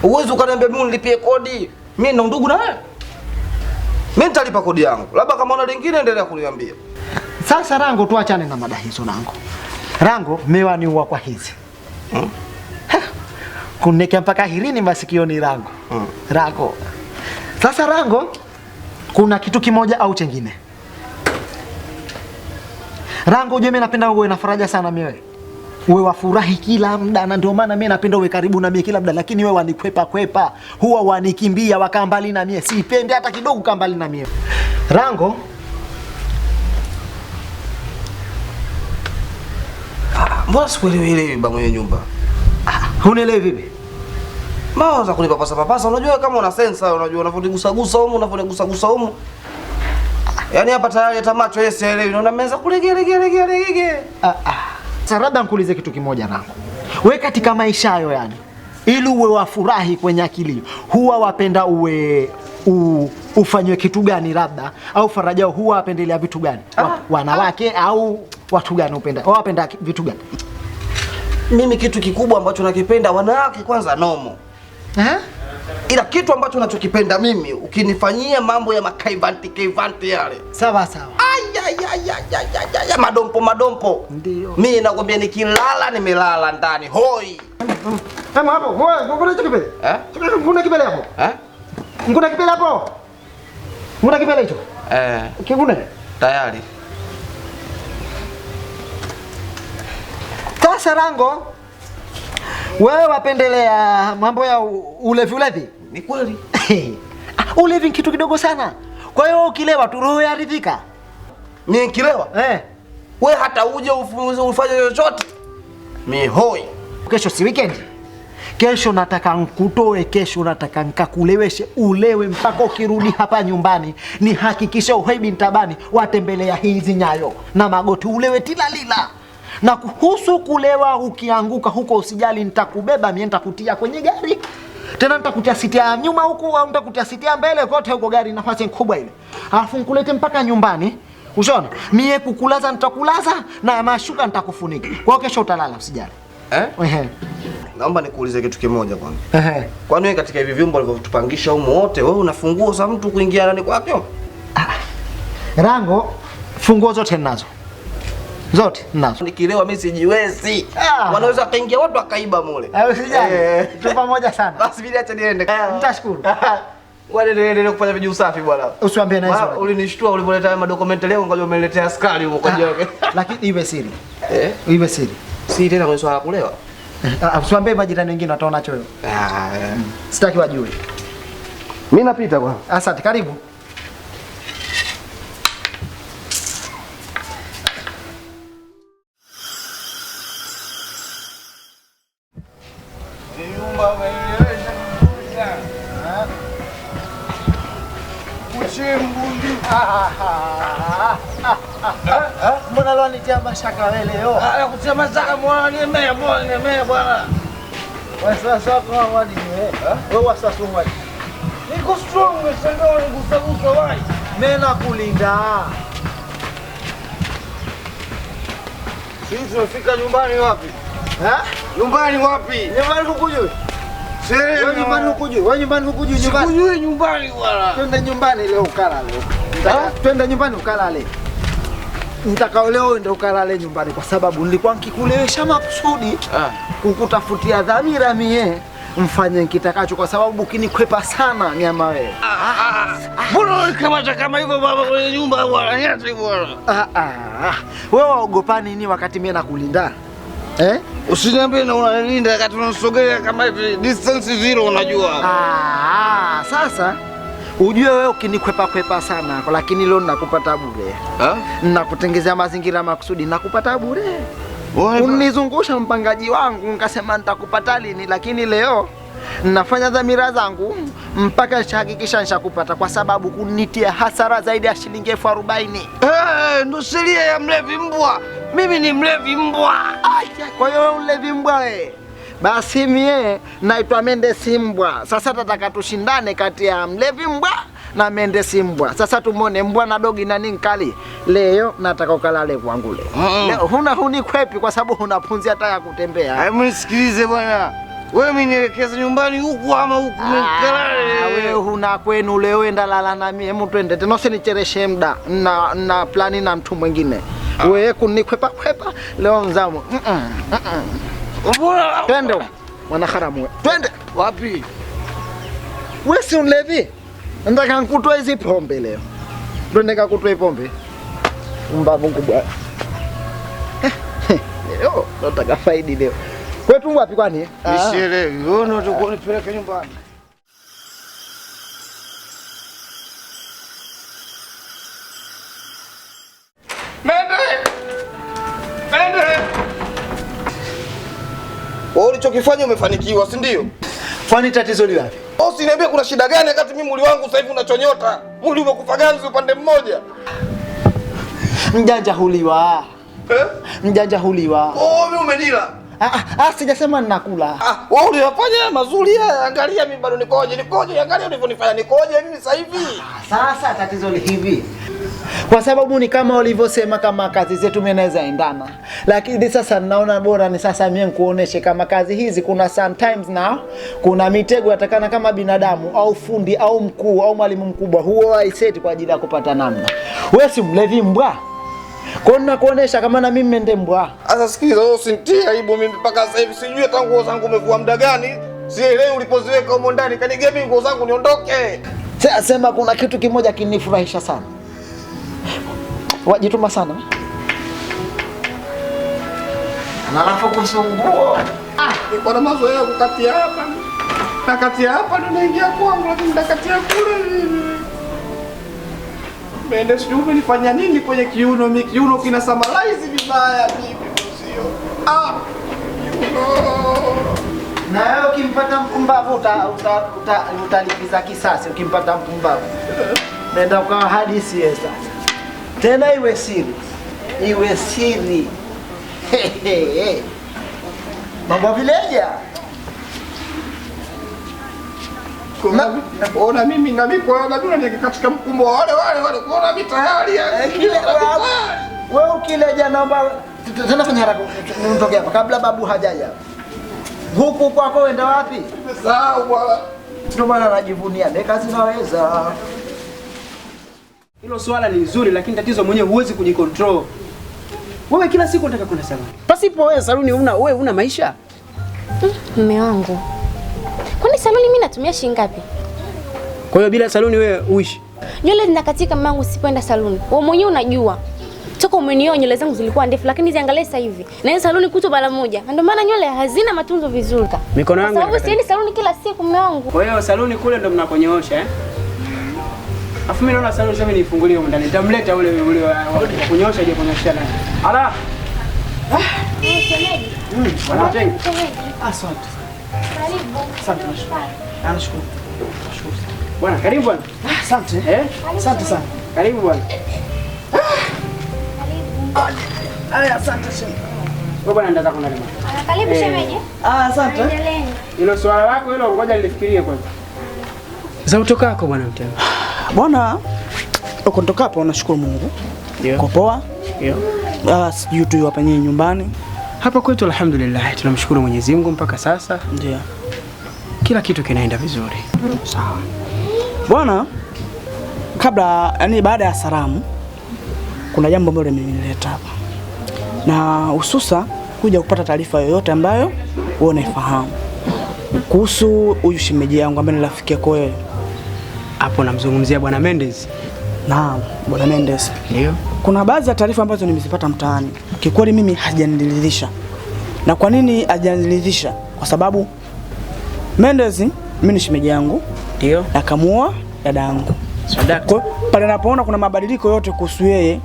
Uwezo ukaniambia mimi nilipie kodi. Mimi na ndugu na wewe. Mimi nitalipa kodi yangu. Labda kama una lingine endelea kuniambia. Sasa Rango, tuachane na mada hizo Rango. Rango, mewa ni uwa kwa hizi. Kuneke mpaka hirini masikioni Rango. Rango. Sasa Rango, kuna kitu kimoja au chengine. Rango, ujue mimi napenda uwe na faraja sana mimi. Uwe wafurahi kila muda, na ndio maana mimi napenda uwe karibu na mimi kila muda, lakini wewe wanikwepa. Huwa wanikimbia wakaa mbali na mimi. Sipendi hata kidogo kaa mbali na mimi. Rango, mbona sikuelewi baba mwenye nyumba? Unielewi vipi? Mbona za kunipapasa? Unajua kama una sensa, unajua unavyonigusa humu. Yaani hapa tayari hata macho yeye sielewi. Unaona meza kulegea. Sasa labda nikuulize kitu kimoja Rango. Wewe katika maisha hayo yani, ili uwe wafurahi kwenye akili, huwa wapenda ufanywe kitu gani labda, au faraja huwa wapendelea vitu gani? Wanawake au watu gani upenda? Wapenda vitu gani? Mimi kitu kikubwa ambacho nakipenda wanawake kwanza nomo. Ila kitu ambacho nachokipenda mimi ukinifanyia mambo ya makaivanti yale. Sawa. Madompo. Ndio. Mimi nakwambia nikilala nimelala ndani. Hoi. Kama hapo, kuna kipele. Kuna kipele hapo. Kuna kipele hapo. Kuna kipele hicho. Kigune. Tayari. Sasa Rango, wewe wapendelea mambo ya ulevi? Ni kweli. Ulevi kitu kidogo sana. Kwa hiyo ukilewa tu roho yaridhika. Mimi nikilewa? Wewe hata uje ufanye chochote. Mimi hoi. Kesho si weekend. Kesho nataka nkutoe, kesho nataka nikakuleweshe, ulewe mpaka ukirudi hapa nyumbani nihakikishe uhaibi ntabani watembelea hizi nyayo na magoti, ulewe tilalila. Na kuhusu kulewa ukianguka huko usijali, nitakubeba mimi nitakutia kwenye gari. Tena nitakutia siti ya nyuma huku au nitakutia siti ya mbele, kote huko gari nafasi kubwa ile. Alafu nikulete mpaka nyumbani. Ushona? Mie kukulaza nitakulaza na mashuka nitakufunika. Kwa hiyo kesho utalala usijali. Ehe. Naomba nikuulize kitu kimoja kwanza. Kwani wewe katika hivi vyumba ulivyotupangisha huko wote, wewe una funguo za mtu kuingia ndani kwake? Rango, funguo zote ninazo. Zote ninazo. Nikilewa mimi sijiwezi. Wanaweza kaingia watu akaiba mule. Usijali. Tu pamoja sana. Basi bila acha niende. Nitashukuru. Wale ndio kufanya viji usafi bwana. Usiwaambie na hizo. Ulinishtua ulipoleta madokumenti leo ngoja umeletea askari huko kwa joke. Lakini iwe siri. Iwe siri. Si tena kwenye swala kulewa. Usiwaambie majirani wengine wataona choyo. Sitaki wajue. Mimi napita bwana. Asante, karibu. Mbona leo nitia mashaka wewe leo? Kutia mashaka mwana ni mea bwana. Wasiwasi wako wani wewe wasiwasi wako. Niko strong msengao ngusa wai. Mimi nakulinda. Sisi tunafika nyumbani wapi? Nyumbani wapi? Nyumbani hukujui. Wewe nyumbani hukujui. Wewe nyumbani hukujui nyumbani. Sikujui nyumbani bwana. Twende nyumbani leo ukalale. Twende nyumbani ukalale. Nitakao leo ndio ukalale nyumbani kwa sababu nilikuwa nikikulewesha makusudi kukutafutia dhamira mie mfanye kitakacho kwa sababu ukinikwepa sana nyama wewe. Mbona kama hivyo baba kwenye nyumba bwana nyati bwana. Wewe waogopa nini wakati mimi nakulinda? Usiniambie na unanilinda wakati unasogea kama hivi distance zero unajua. Sasa ujue wewe ukinikwepa sana lakini leo nakupata bure. Nakutengezea mazingira makusudi nakupata bure. Unizungusha mpangaji wangu nikasema nitakupata lini lakini leo nafanya dhamira zangu mpaka nishahakikisha nishakupata kwa sababu kunitia hasara zaidi ya shilingi 40,000. Ndo sheria ya mlevi mbwa. Mimi ni mlevi mbwa. Kwa hiyo wewe mlevi mbwa wewe. Basi mie naitwa Mendes Mbwa. Sasa tataka tushindane kati ya mlevi mbwa na Mendes Mbwa. Sasa tumone mbwa na dogi nani nkali. Leo nataka ukalale kwangu leo. Leo huni kwepi kwa sababu unapunzia hata ya kutembea. Hebu nisikilize bwana. Wewe mnielekeze nyumbani huku ama huku mkalale. Wewe huna kwenu leo enda lala na mimi. Hebu twende tena usinichereshe muda. Na plani na mtu mwingine. Wewe kunikwepa leo mzamu. Twende mwana haramu. Twende wapi? Wewe si mlevi? Nataka nikutoe hizi pombe leo. Twende nikakutoe pombe. Mbavu kubwa. Leo nataka faidi leo. Kwetu wapi kwani? Nisielewi. Wewe ndio unakunipeleka nyumbani. Wewe ulichokifanya umefanikiwa, si ndio? Kwani tatizo li wapi? Usiniambie kuna shida gani wakati mimi mwili wangu sasa hivi unachonyota. Mwili umekufa ganzi upande mmoja. Mjanja huliwa. Mjanja huliwa. Mimi umenila. Sijasema ninakula. Wewe unafanya mazuri haya, angalia mimi bado nikoje, angalia ulivyonifanya nikoje mimi sasa hivi. Sasa tatizo li hivi. Kwa sababu ni kama ulivyosema kama kazi zetu mimi naweza endana. Lakini sasa ninaona bora ni sasa mimi nikuoneshe kama kazi hizi kuna sometimes now kuna mitego yatakana kama binadamu au fundi au mkuu au mwalimu mkubwa huo aiseti kwa ajili ya kupata namna. Wewe si mlevi mbwa. Kwa nini nakuonesha kama na mimi mende mbwa? Sasa sikiza wewe usinitie aibu mimi mpaka sasa hivi sijui hata nguo zangu umevua muda gani. Sielewi ulipoziweka huko ndani. Kanige mimi nguo zangu niondoke. Sema kuna kitu kimoja kinifurahisha sana. Wajituma sana. Alafu kusumbua. Niko na mazoea kukatia hapa. Na katia hapa ndo naingia kwangu lakini ndakatia kule. Mendes sijui umenifanya nini kwenye kiuno? Mimi kiuno kina summarize vibaya vipi msio? Na wewe ukimpata mpumbavu utalipiza kisasi ukimpata mpumbavu. Nenda kwa hadithi sasa. Tena iwe siri. Iwe siri. Mambo vileja. Ona mimi na mimi kwa nini niko katika mkumbo wale kuona mimi tayari wewe ukile naomba tena fanya haraka nitoke hapa kabla babu hajaja. Huku kwako wenda wapi? Sawa bwana. Ndio maana najivunia kazi naweza. Hilo swala ni nzuri lakini tatizo mwenyewe huwezi kujikontrol. Wewe kila siku unataka kwenda saluni. Pasipo wewe saluni una maisha? Mume wangu. Kwani saluni mimi natumia shilingi ngapi? Kwa hiyo bila saluni wewe uishi? Nywele zinakatika mume wangu sipoenda saluni. Wewe mwenyewe unajua. Toka umenioa nywele zangu zilikuwa ndefu lakini ziangalie sasa hivi. Na saluni kuto mara moja. Ndio maana nywele hazina matunzo vizuri. Mikono yangu. Sababu siendi saluni kila siku mume wangu. Kwa hiyo saluni kule ndo mnakonyoosha Afu mimi naona saluni shame nifungulie huko ndani. Nitamleta ule kunyosha je kunyosha nani? Ala. Shemeji. Bwana Tenga. Asante. Karibu. Asante nashukuru. Nashukuru. Bwana karibu bwana. Asante. Asante sana. Karibu bwana. Aya asante sana. Wewe bwana ndaza kuna nini? Karibu shemeji. Asante. Hilo swala lako hilo ngoja nilifikirie kwanza. Za utokako bwana Mtenga. Bwana uko ntokapo nashukuru Mungu. Ndio. Kwa poa? Ndio. Sijui tu hapa nyumbani. Hapa kwetu alhamdulillah tunamshukuru Mwenyezi Mungu mpaka sasa. Ndio. Kila kitu kinaenda vizuri. Sawa. Bwana baada ya salamu kuna jambo ambalo limenileta hapa. Na hususa kuja kupata taarifa yoyote ambayo wewe unaifahamu kuhusu huyu shemeji yangu ambaye ni rafiki yako wewe. Hapo namzungumzia Bwana Mendes. Naam, Bwana Mendes. Ndio. Kuna baadhi ya taarifa ambazo nimezipata mtaani. Kikweli mimi hajaniridhisha. Na kwa nini hajaniridhisha? Kwa sababu Mendes mimi ni shemeji yangu. Ndio. Akamuoa dada yangu. Sadaka. Pale napoona kuna mabadiliko yote kuhusu yeye,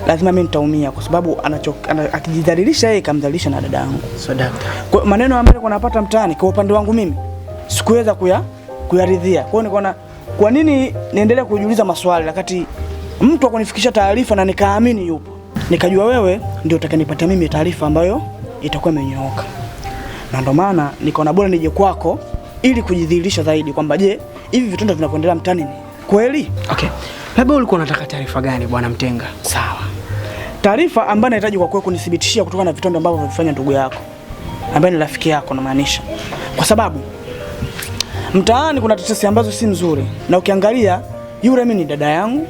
lazima mimi nitaumia kwa sababu akijidhalilisha yeye kamdhalilisha na dada yangu. Sadaka. Kwa maneno ambayo napata mtaani kwa upande wangu mimi sikuweza kuyaridhia. Kwa hiyo nikaona kwa nini niendelee kujiuliza maswali wakati mtu akonifikisha taarifa na nikaamini yupo. Nikajua wewe ndio utakanipatia mimi taarifa ambayo itakuwa imenyooka. Na ndio maana nikaona bora nije kwako ili kujidhihirisha zaidi kwamba je, hivi vitendo vinavyoendelea mtaani ni kweli? Okay. Labda ulikuwa unataka taarifa gani Bwana Mtenga? Sawa. Taarifa ambayo nahitaji kwa kweli kunithibitishia kutokana na vitendo ambavyo vimefanya ndugu yako ambaye ni rafiki yako namaanisha. Kwa sababu mtaani kuna tetesi ambazo si nzuri na ukiangalia yule mimi ni dada yangu.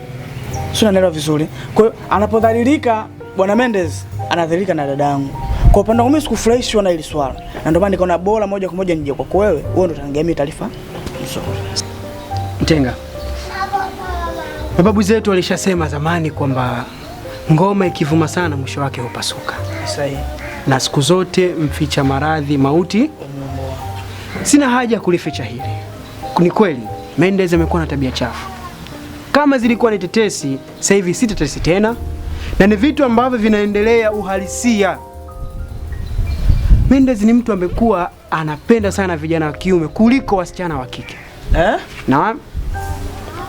Sio naelewa vizuri. Kwa hiyo anapodhalilika Bwana Mendes anadhalilika na dada yangu. Kwa upande wangu mimi sikufurahishwa na hili swala. Na ndio maana nikaona bora moja kwa moja nije kwako wewe. Wewe ndio utaniambia taarifa nzuri. Mtenga. Mababu zetu walishasema zamani kwamba ngoma ikivuma sana mwisho wake hupasuka. Sahihi. Na siku zote mficha maradhi mauti. Sina haja kulificha hili. Ni kweli Mendes amekuwa na tabia chafu. Kama zilikuwa ni tetesi, sasa hivi si tetesi tena na ni vitu ambavyo vinaendelea uhalisia. Mendes ni mtu amekuwa anapenda sana vijana wa kiume kuliko wasichana wa kike.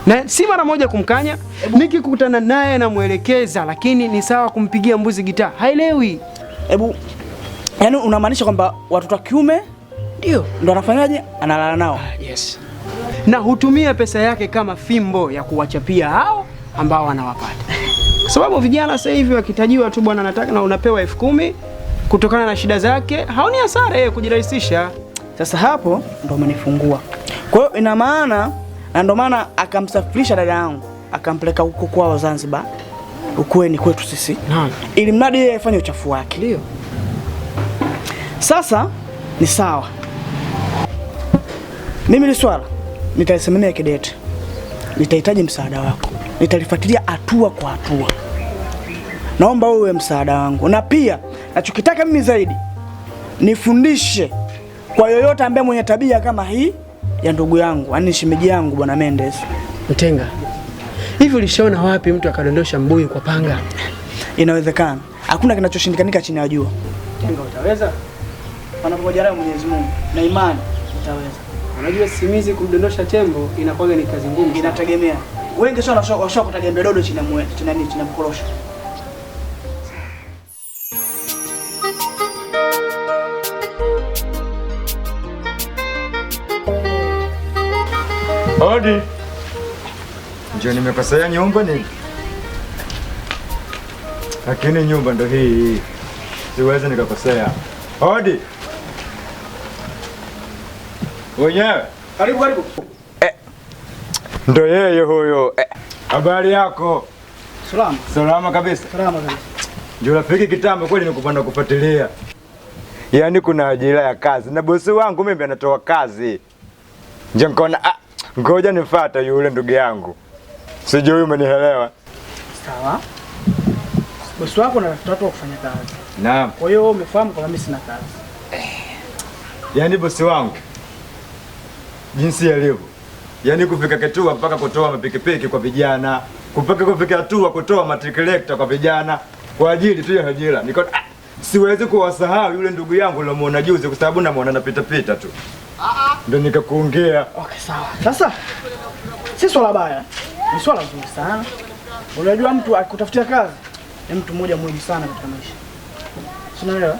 Na si mara moja kumkanya, nikikutana naye namuelekeza, lakini ni sawa kumpigia mbuzi gitaa. Haelewi. Yaani unamaanisha kwamba watoto wa kiume ndio anafanyaje? Analala nao. Yes. Na hutumia pesa yake kama fimbo ya kuwachapia hao ambao wanawapata. Kwa sababu vijana sasa hivi wakitajiwa tu bwana nataka na unapewa 10,000 kutokana na shida zake, haoni hasara yeye kujirahisisha. Sasa hapo ndo umenifungua. Kwa hiyo ina maana na ndo maana akamsafirisha dada yangu, akampeleka huko kwao Zanzibar. Ukweni kwetu sisi. Naam. Ili mradi yeye afanye uchafu wake. Ndio. Sasa ni sawa. Mimi ni swala nitalisimamia kidete. Nitahitaji msaada wako. Nitalifuatilia hatua kwa hatua. Naomba uwe msaada wangu. Na pia nachokitaka mimi zaidi nifundishe kwa yoyote ambaye mwenye tabia kama hii ya ndugu yangu, yani shemeji yangu Bwana Mendes. Mtenga. Hivi ulishaona wapi mtu akadondosha mbuyu kwa panga? Inawezekana. Hakuna kinachoshindikanika chini ya jua. Mtenga utaweza? Panapojalia Mwenyezi Mungu na imani utaweza. Unajua simizi kumdondosha tembo inakuwa ni kazi ngumu. Inategemea. Wengi sana washaka kutagemea dodo chini ya mkorosho. Hodi. Njoo nimekosea nyumba ni. Lakini nyumba ndo hii. Siwezi nikakosea. Hodi. Wenyewe. Karibu. Ndo yeye huyo. Habari yako? Salama. Salama kabisa. Salama kabisa. Njoo rafiki kitambo kweli nikupanda kufuatilia. Yaani kuna ajira ya kazi na bosi wangu mimi anatoa kazi. Njoo nikaona ngoja nifuate yule ndugu yangu. Sijui umenielewa. Sawa. Bosi wako na watu wa kufanya kazi. Naam. Kwa hiyo umefahamu kwamba mimi sina kazi. Yaani bosi wangu jinsi alivyo. Yaani kufika ketua mpaka kutoa mapikipiki kwa vijana, kufika hatua kutoa matriculeta kwa vijana kwa ajili tu ya ajira. Niko siwezi kuwasahau yule ndugu yangu nilomuona juzi kwa sababu namuona napita tu. Ndio nikakuongea. Okay, sawa. Sasa si swala baya. Ni swala zuri sana. Unajua mtu akutafutia kazi ni mtu mmoja muhimu sana katika maisha. Unaelewa?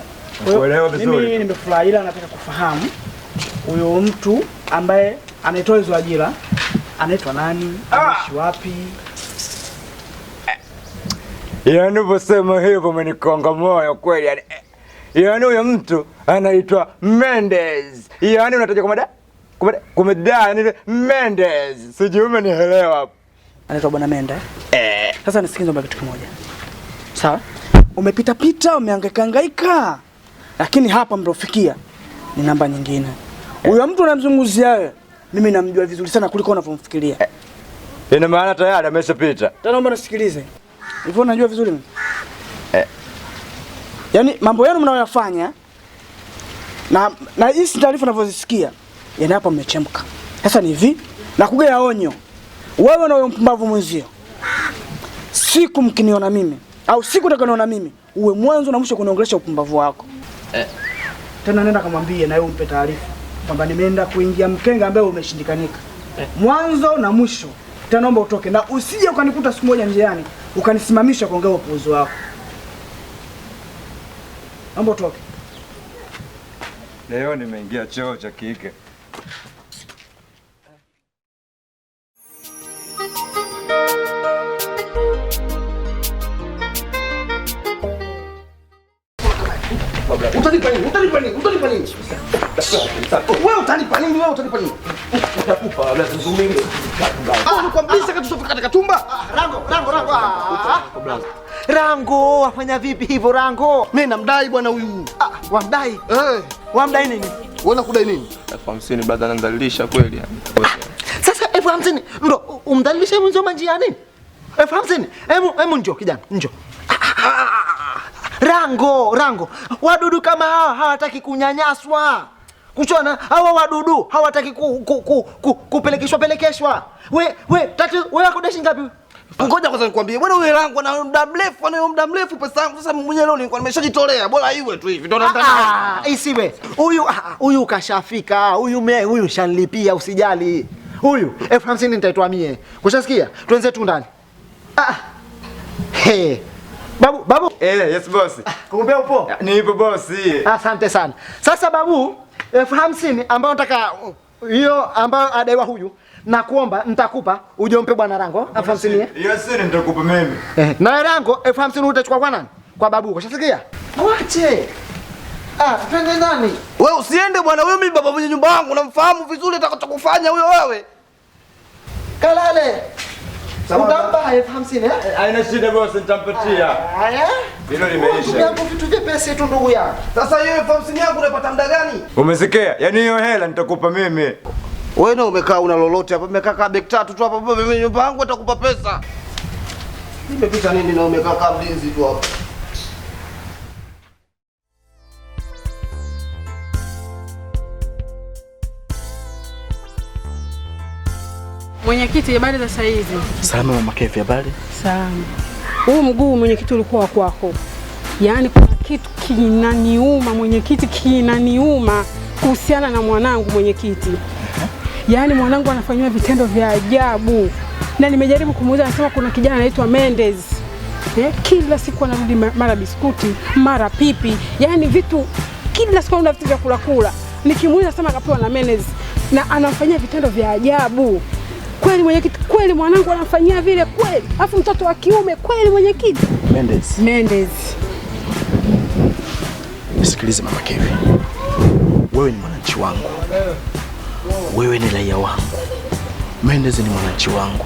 Unaelewa vizuri. Mimi nimefurahi ila nataka kufahamu huyo mtu ambaye anaitoa hizo ajira anaitwa nani? Anaishi wapi? Yaani unaposema hivyo umenikonga moyo kweli. Yaani huyo mtu anaitwa Mendez. Yaani unataja komeda yani Mendez. Sijui umenielewa hapo. Anaitwa Bwana Menda. Sasa nisikize mbona kitu kimoja. Sawa? Umepita umehangaika. Lakini hapa mrofikia ni namba nyingine. Huyo mtu unamzunguzia wewe. Mimi namjua vizuri sana kuliko unavyomfikiria. Ina maana tayari ameshapita. Tena naomba nisikilize. Hivyo unajua vizuri mimi. Yaani mambo yenu mnayoyafanya na hizi taarifa ninavyozisikia, yaani hapa mmechemka. Sasa ni hivi, nakugea onyo. Wewe na huyo mpumbavu mwenzio. Siku mkiniona mimi au siku utakaniona mimi, uwe mwanzo na mwisho kuniongelesha upumbavu wako. Tena nenda kamwambie na yeye umpe taarifa kwamba nimeenda kuingia mkenga ambaye umeshindikanika. Mwanzo na mwisho. Tena naomba utoke na usije ukanikuta siku moja njiani ukanisimamisha kuongea upuuzi wako. Naomba utoke. Leo nimeingia choo cha kike. Utanipa nini? Wewe utanipa nini? Utakupa labda tuzungumze. Nikwambia katusofika katika tumba. Rango, wafanya vipi hivyo Rango? Mimi namdai bwana huyu. Wamdai? Wamdai nini? Wewe unakudai nini? 50 brother anadhalilisha kweli yani. Sasa 50 ndo umdhalilisha mwanzo manjia nini? 50. Hebu njoo kijana, njoo. Rango. Wadudu kama hawa hawataki kunyanyaswa. Kuchona hawa wadudu hawataki kupelekeshwa. Wewe akudeshi ngapi? Ngoja kwanza nikwambie. Bwana huyu Rango ana muda mrefu pesa yangu. Sasa mwenyewe leo nilikuwa nimeshajitolea. Bora iwe tu hivi. Ndio nataka. Isiwe. Huyu kashafika. Huyu shanlipia usijali. Huyu 50 nitaitoa mie. Kushasikia? Tuanze tu ndani. Hey. Babu. Yes boss. Kukumbea upo? Nipo boss. Asante sana. Sasa babu, 50 ambayo nataka hiyo ambayo adaiwa huyu na kuomba nitakupa uje umpe bwana Rango 50. Hiyo siri nitakupa mimi. Na Rango 50 utachukua kwa nani? Kwa babu. Ushasikia? Mwache. Twende ndani. Wewe usiende bwana, huyo mimi baba mwenye nyumba yangu namfahamu vizuri atakachokufanya huyo wewe. Kalale. Utampa 50 Haina shida boss, nitampatia. Haya? Hilo limeisha. Yangu vitu vyepesi tu ndugu yangu. Sasa hiyo 50 yangu unapata muda gani? Umesikia? Yaani hiyo hela nitakupa mimi. Wewe na umekaa una lolote hapa, umekaa kama beki tatu tu hapa, baba mwenye nyumba yangu atakupa pesa. Nimepita nini na umekaa kama mlinzi tu hapa? Mwenyekiti, habari za saa hizi? Salama mama Kevi, habari? Salama. Huu mguu mwenyekiti ulikuwa kwako. Yaani kuna kitu kinaniuma mwenyekiti, kinaniuma kuhusiana na mwanangu mwenyekiti. Yaani mwanangu anafanywa vitendo vya ajabu. Na nimejaribu kumuuliza, anasema kuna kijana anaitwa Mendez. Kila siku anarudi mara biskuti, mara pipi. Yaani vitu kila siku anarudi vitu vya kula. Nikimuuliza sema akapewa na Mendez na anamfanyia vitendo vya ajabu. Kweli mwenyekiti, kweli mwanangu anafanyia vile kweli? Alafu mtoto wa kiume kweli mwenyekiti? Mendez. Nisikilize Mama Kevi. Wewe ni mwananchi wangu. Wewe ni raia wangu. Mendez ni mwananchi wangu.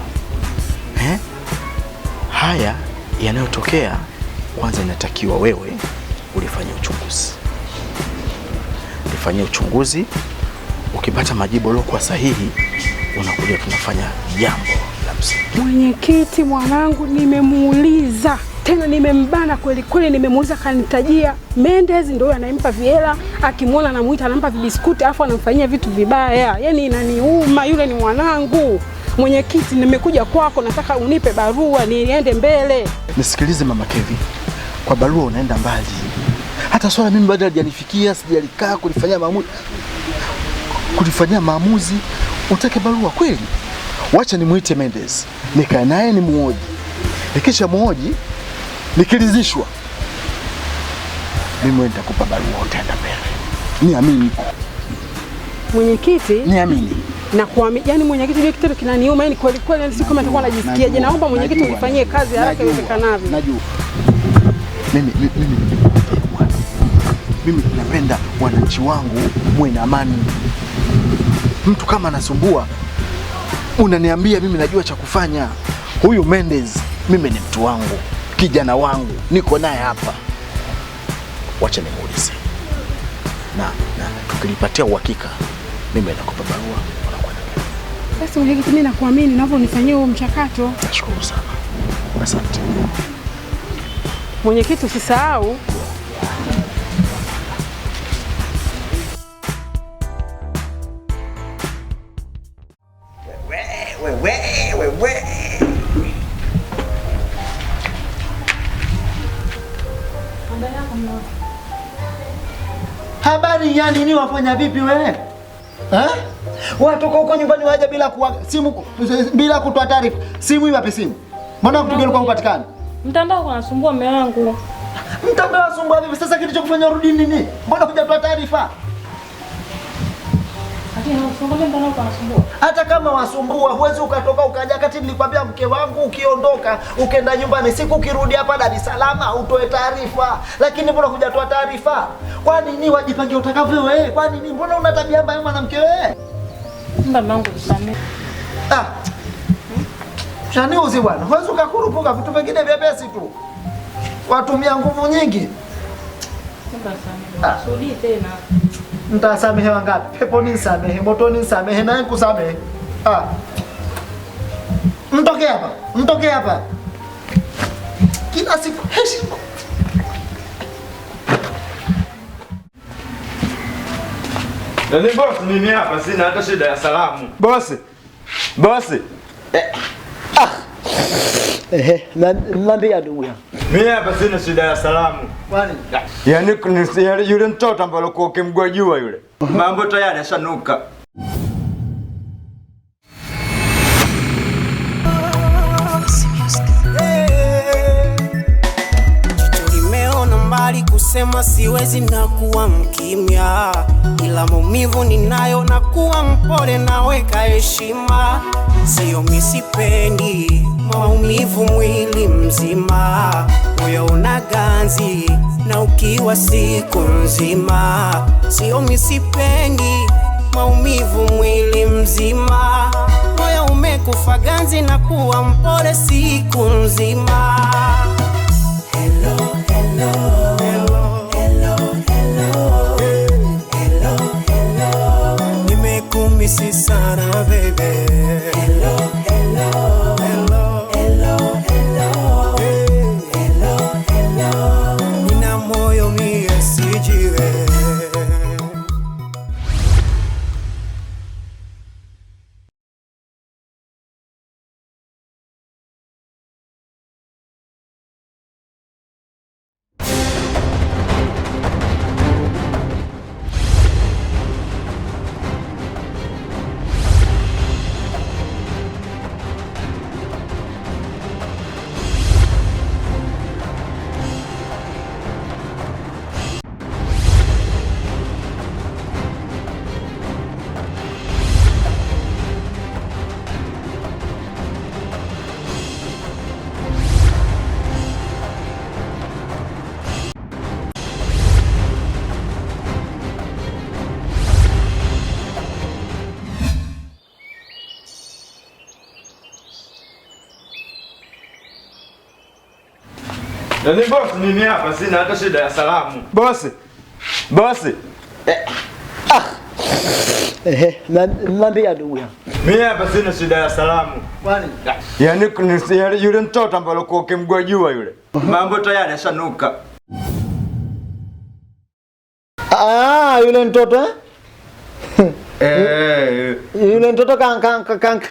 Haya yanayotokea, kwanza inatakiwa wewe ulifanyia uchunguzi. Ulifanyia uchunguzi, ukipata majibu yaliyokuwa sahihi, unakuja tunafanya jambo la msingi. Mwenyekiti, mwanangu nimemuuliza, tena nimembana kweli kweli, nimemuuliza kanitajia Mendez ndio anampa viela, akimwona anamuita anampa vibiskuti afu anamfanyia vitu vibaya. Yaani inaniuma, yule ni mwanangu. Mwenyekiti, nimekuja kwako, nataka unipe barua niende mbele. Nisikilize Mama Kevi. Kwa barua unaenda mbali. Hata swala mimi bado hajanifikia, sijalikaa kulifanyia maamuzi. Utake barua kweli? Wacha nimuite Mendez. Nikae naye nimuoji. Nikisha muoji, nikiridhishwa, mimi nitakupa barua utaenda mbele. Niamini. Mwenyekiti, niamini. Na kuamini, yani mwenyekiti, ile kitendo kinaniuma, yani kweli kweli, yani si kama nitakuwa najisikia. Je, naomba mwenyekiti ulifanyie kazi haraka iwezekanavyo. Najua. Mimi napenda wananchi wangu muwe na amani. Mtu kama anasumbua, unaniambia, mimi najua cha kufanya. Huyu Mendez mimi ni mtu wangu, kijana wangu, niko naye hapa. Wacha nimuulize. Na tukilipatia uhakika, mimi nakupa barua unakwenda. Basi mwenyekiti, mimi nakuamini, naomba unifanyie huo mchakato. Nashukuru sana. Asante. Mwenyekiti, usisahau wewe. Habari yani ni wafanya vipi wewe? Watoka huko nyumbani waje bila simu, bila kutoa taarifa. Simu iwape simu? Mbona mtu gani kwa upatikana? Mtandao unasumbua mume wangu. Mtandao unasumbua vipi? Sasa kilichokufanya urudi nini? Mbona hujatoa taarifa? Hata kama wasumbua, huwezi ukatoka ukaja kati. Nilikwambia mke wangu ukiondoka, ukenda nyumbani, siku ukirudi hapa Dar es Salaam utoe taarifa. Lakini mbona hujatoa taarifa? Kwa nini wajipange utakavyo wewe? Kwa nini? Mbona una tabia mbaya mwanamke wewe? Mama wangu tusamee. Shani uzi bwana. Huwezi ukakurupuka vitu vingine vyepesi tu. Watumia nguvu nyingi. Sudi tena. Nitasamehe wangapi? Peponi nisamehe, motoni nisamehe, naye kusamehe. Mtoke hapa. Kila siku heshima. Nani boss, mimi hapa sina hata shida ya salamu. Boss. Niambia ndugu yangu. Mimi hapa sina shida ya salamu. Kwani? Yaani yule mtoto ambaye alikuwa ukimgojua yule. Mambo tayari yashanuka. Nimeona mbali kusema siwezi na kuwa mkimya, ila maumivu ninayo na kuwa mpole naweka heshima. Sio misipendi maumivu mwili mzima, moyo una ganzi na ukiwa siku nzima. Sio misipendi maumivu mwili mzima, moyo umekufa ganzi na kuwa mpole siku nzima. Hello, hello, hello, hello, hello, hello, hello. Nimekumisi sana baby. Hello, hello, hello, hello, hello, hello, hello. Nina moyo mie sijiwe. Yaani boss mimi hapa sina hata shida ya salamu. Boss. Nambia ndugu yangu. Mimi hapa sina shida ya salamu. Kwani? Yaani yule mtoto ambaye alikuwa ukimgojua yule. Mambo tayari yashanuka. Yule mtoto yule mtoto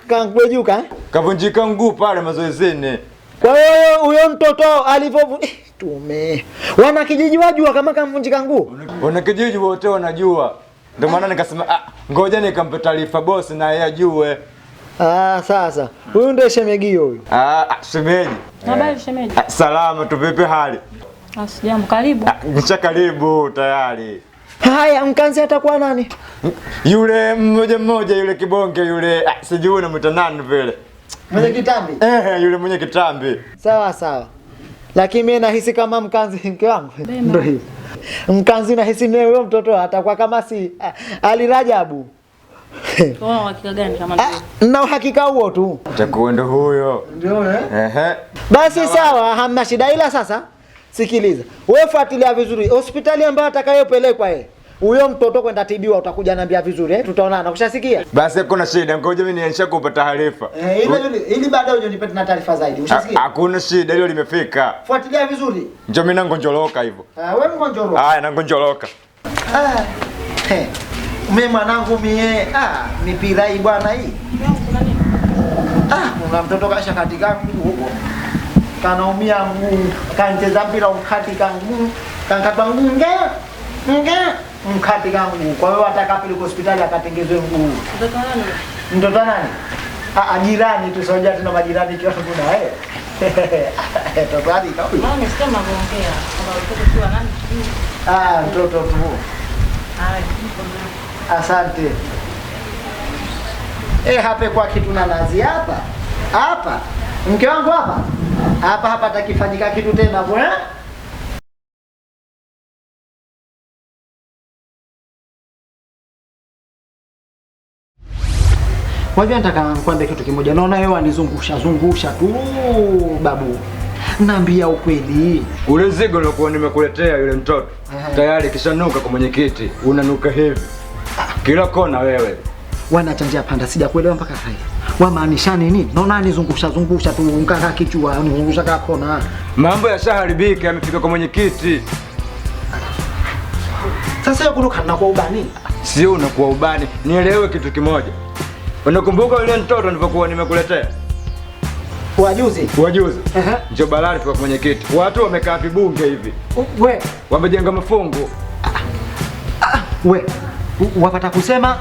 kangwejuka kavunjika mguu pale mazoezini. Kwa hiyo huyo mtoto alivyo tume wana kijiji wajua kama kamvunjika mguu. Wana kijiji wote wanajua. Ndio maana nikasema ngoja nikampe taarifa boss na yeye ajue. Sasa huyu ndiye shemegio huyu. Shemeji. Habari shemeji. Salama tu, vipi hali? Asijambo, karibu. Nisha karibu tayari. Haya, mkanzi atakuwa nani? Yule mmoja yule kibonge yule sijui unamwita nani vile. Mwenye kitambi? Yule mwenye kitambi. Sawa. Lakini mimi nahisi kama mkanzi mke wangu. Ndio hivi. Mkanzi nahisi ni huyo mtoto atakuwa kama si Ali Rajabu. Una uhakika gani kama ndio? Na uhakika huo tu. Itakuwa ndio huyo. Ndio Basi sawa, hamna shida ila sasa sikiliza. Wewe fuatilia vizuri hospitali ambayo atakayopelekwa yeye. Huyo mtoto kwenda tibiwa utakuja niambia vizuri tutaonana. Kushasikia? Basi kuna shida, ngoja mimi nianisha kupa taarifa. Ili baadaye uje nipate na taarifa zaidi. Ushasikia? Hakuna shida, hilo limefika. Fuatilia vizuri. Njoo mimi nangonjoloka hivyo. Wewe mgonjoloka. Haya nangonjoloka. Mimi mwanangu mipira hii bwana hii. Una mtoto kasha katika mguu huko. Kanaumia mguu, kancheza mpira ukatika mguu, kankata mguu mkatika mguu. Kwa hiyo atakapeleka hospitali akatengenezwe mguu. Mtoto nani? Jirani tu, soja tuna majirani kiasi kuna tofauti kau. Mama nimesema kuongea kama mtoto tu nani? Mtoto tu. Asante. Hapa kwa kitu na nazi hapa. Mke wangu hapa atakifanyika kitu tena bwana. Wajua nataka nikwambie kitu kimoja. Naona wewe wanizungusha tu babu. Naambia ukweli. Ule mzigo uliokuwa nimekuletea yule mtoto tayari kishanuka kwa mwenyekiti. Unanuka hivi. Kila kona wewe. Wanachanjia panda sijakuelewa mpaka sasa. Wamaanisha nini? Naona nizungusha tu mkaka kichwa nizungusha kona. Mambo yashaharibika yamefika kwa mwenyekiti. Sasa yeye kuruka na kwa ubani. Sio unakuwa ubani. Nielewe kitu kimoja. Unakumbuka yule mtoto nilipokuwa nimekuletea? Wajuzi. Njoo balali kwa mwenyekiti. Watu wamekaa vibunge hivi. We, wamejenga mafungu. We, wapata kusema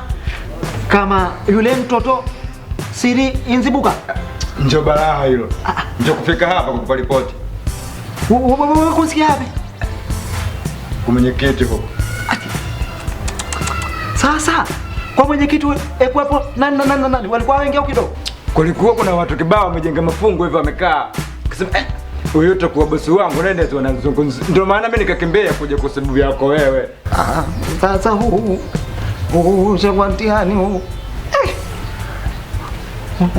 kama yule mtoto siri inzibuka. Njoo balaa hilo. Njoo kufika hapa kukupa ripoti. Wewe kusikia wapi? Kwa mwenyekiti huko. Sasa kwa mwenyekiti ekwepo nani walikuwa wengi au kidogo? Kulikuwa kuna watu kibao wamejenga mafungu hivyo wamekaa. Akasema huyo utakuwa bosi wangu nende tu wanazungumza. Ndio maana mimi nikakimbia kuja kwa sababu yako wewe. Sasa huu shagwantiani huu.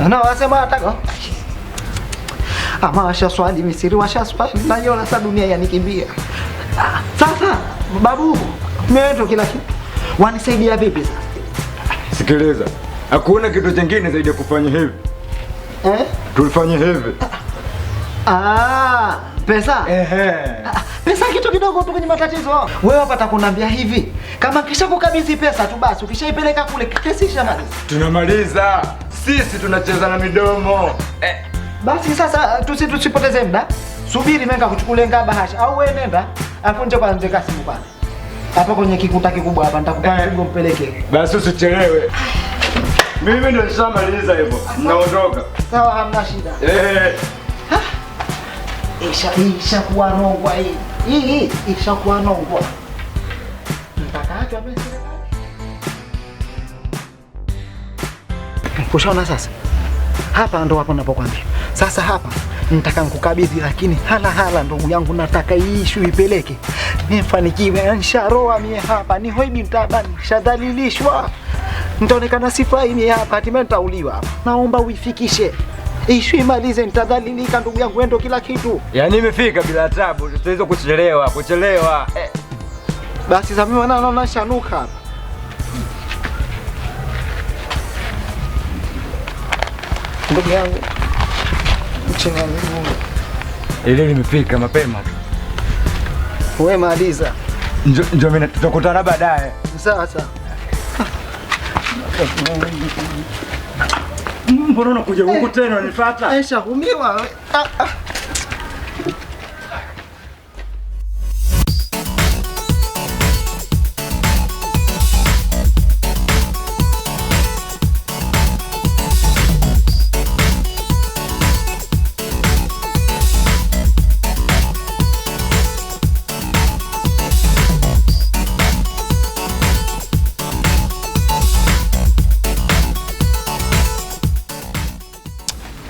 Na wasema ataka. Ama washaswali Misri washaswali na yona sa dunia yanikimbia. Sasa babu mimi kila kitu. Wanisaidia vipi sasa? Sikiliza. Hakuna kitu kingine zaidi ya kufanya hivi. Tulifanya hivi. Pesa? Pesa kitu kidogo tu kwenye matatizo. Wewe hapa takunambia hivi. Kama kisha kukabidhi pesa tu basi ukishaipeleka kule kesi ishamaliza. Tunamaliza. Sisi tunacheza na midomo. Basi sasa tusipoteze muda. Subiri mimi nikakuchukulie bahasha au wewe nenda afunje kwa mzee Kasimu pale. Hapa kwenye kikuta kikubwa hapa nitakupa mzigo mpeleke. Basi usichelewe. Mimi ndo nishamaliza hivyo. Naondoka. Sawa, hamna shida. Isha kuwa nongwa hii. Isha kuwa nongwa. Mtakaachwa mimi serikali. Kushaona sasa. Hapa ndo hapo ninapokuambia. Sasa hapa nitaka nikukabidhi lakini hala ndugu yangu nataka hii issue ipeleke. Nifanikiwe nisharoa mie hapa ni hoibi mtabani shadhalilishwa. Nitaonekana sifai mie hapa hatimaye nitauliwa hapa. Naomba uifikishe. Ishu imalize, nitadhalilika ndugu yangu, endo kila kitu. Yaani imefika bila tabu, tutaweza kuchelewa. Basi sasa mimi naona shanuka. Ndugu yangu. Mchana mimi. Ile limefika mapema tu. Wewe maliza. Njoo mimi tutakutana baadaye. Sasa. Mbona unakuja huko tena unifuata? Aisha humiwa.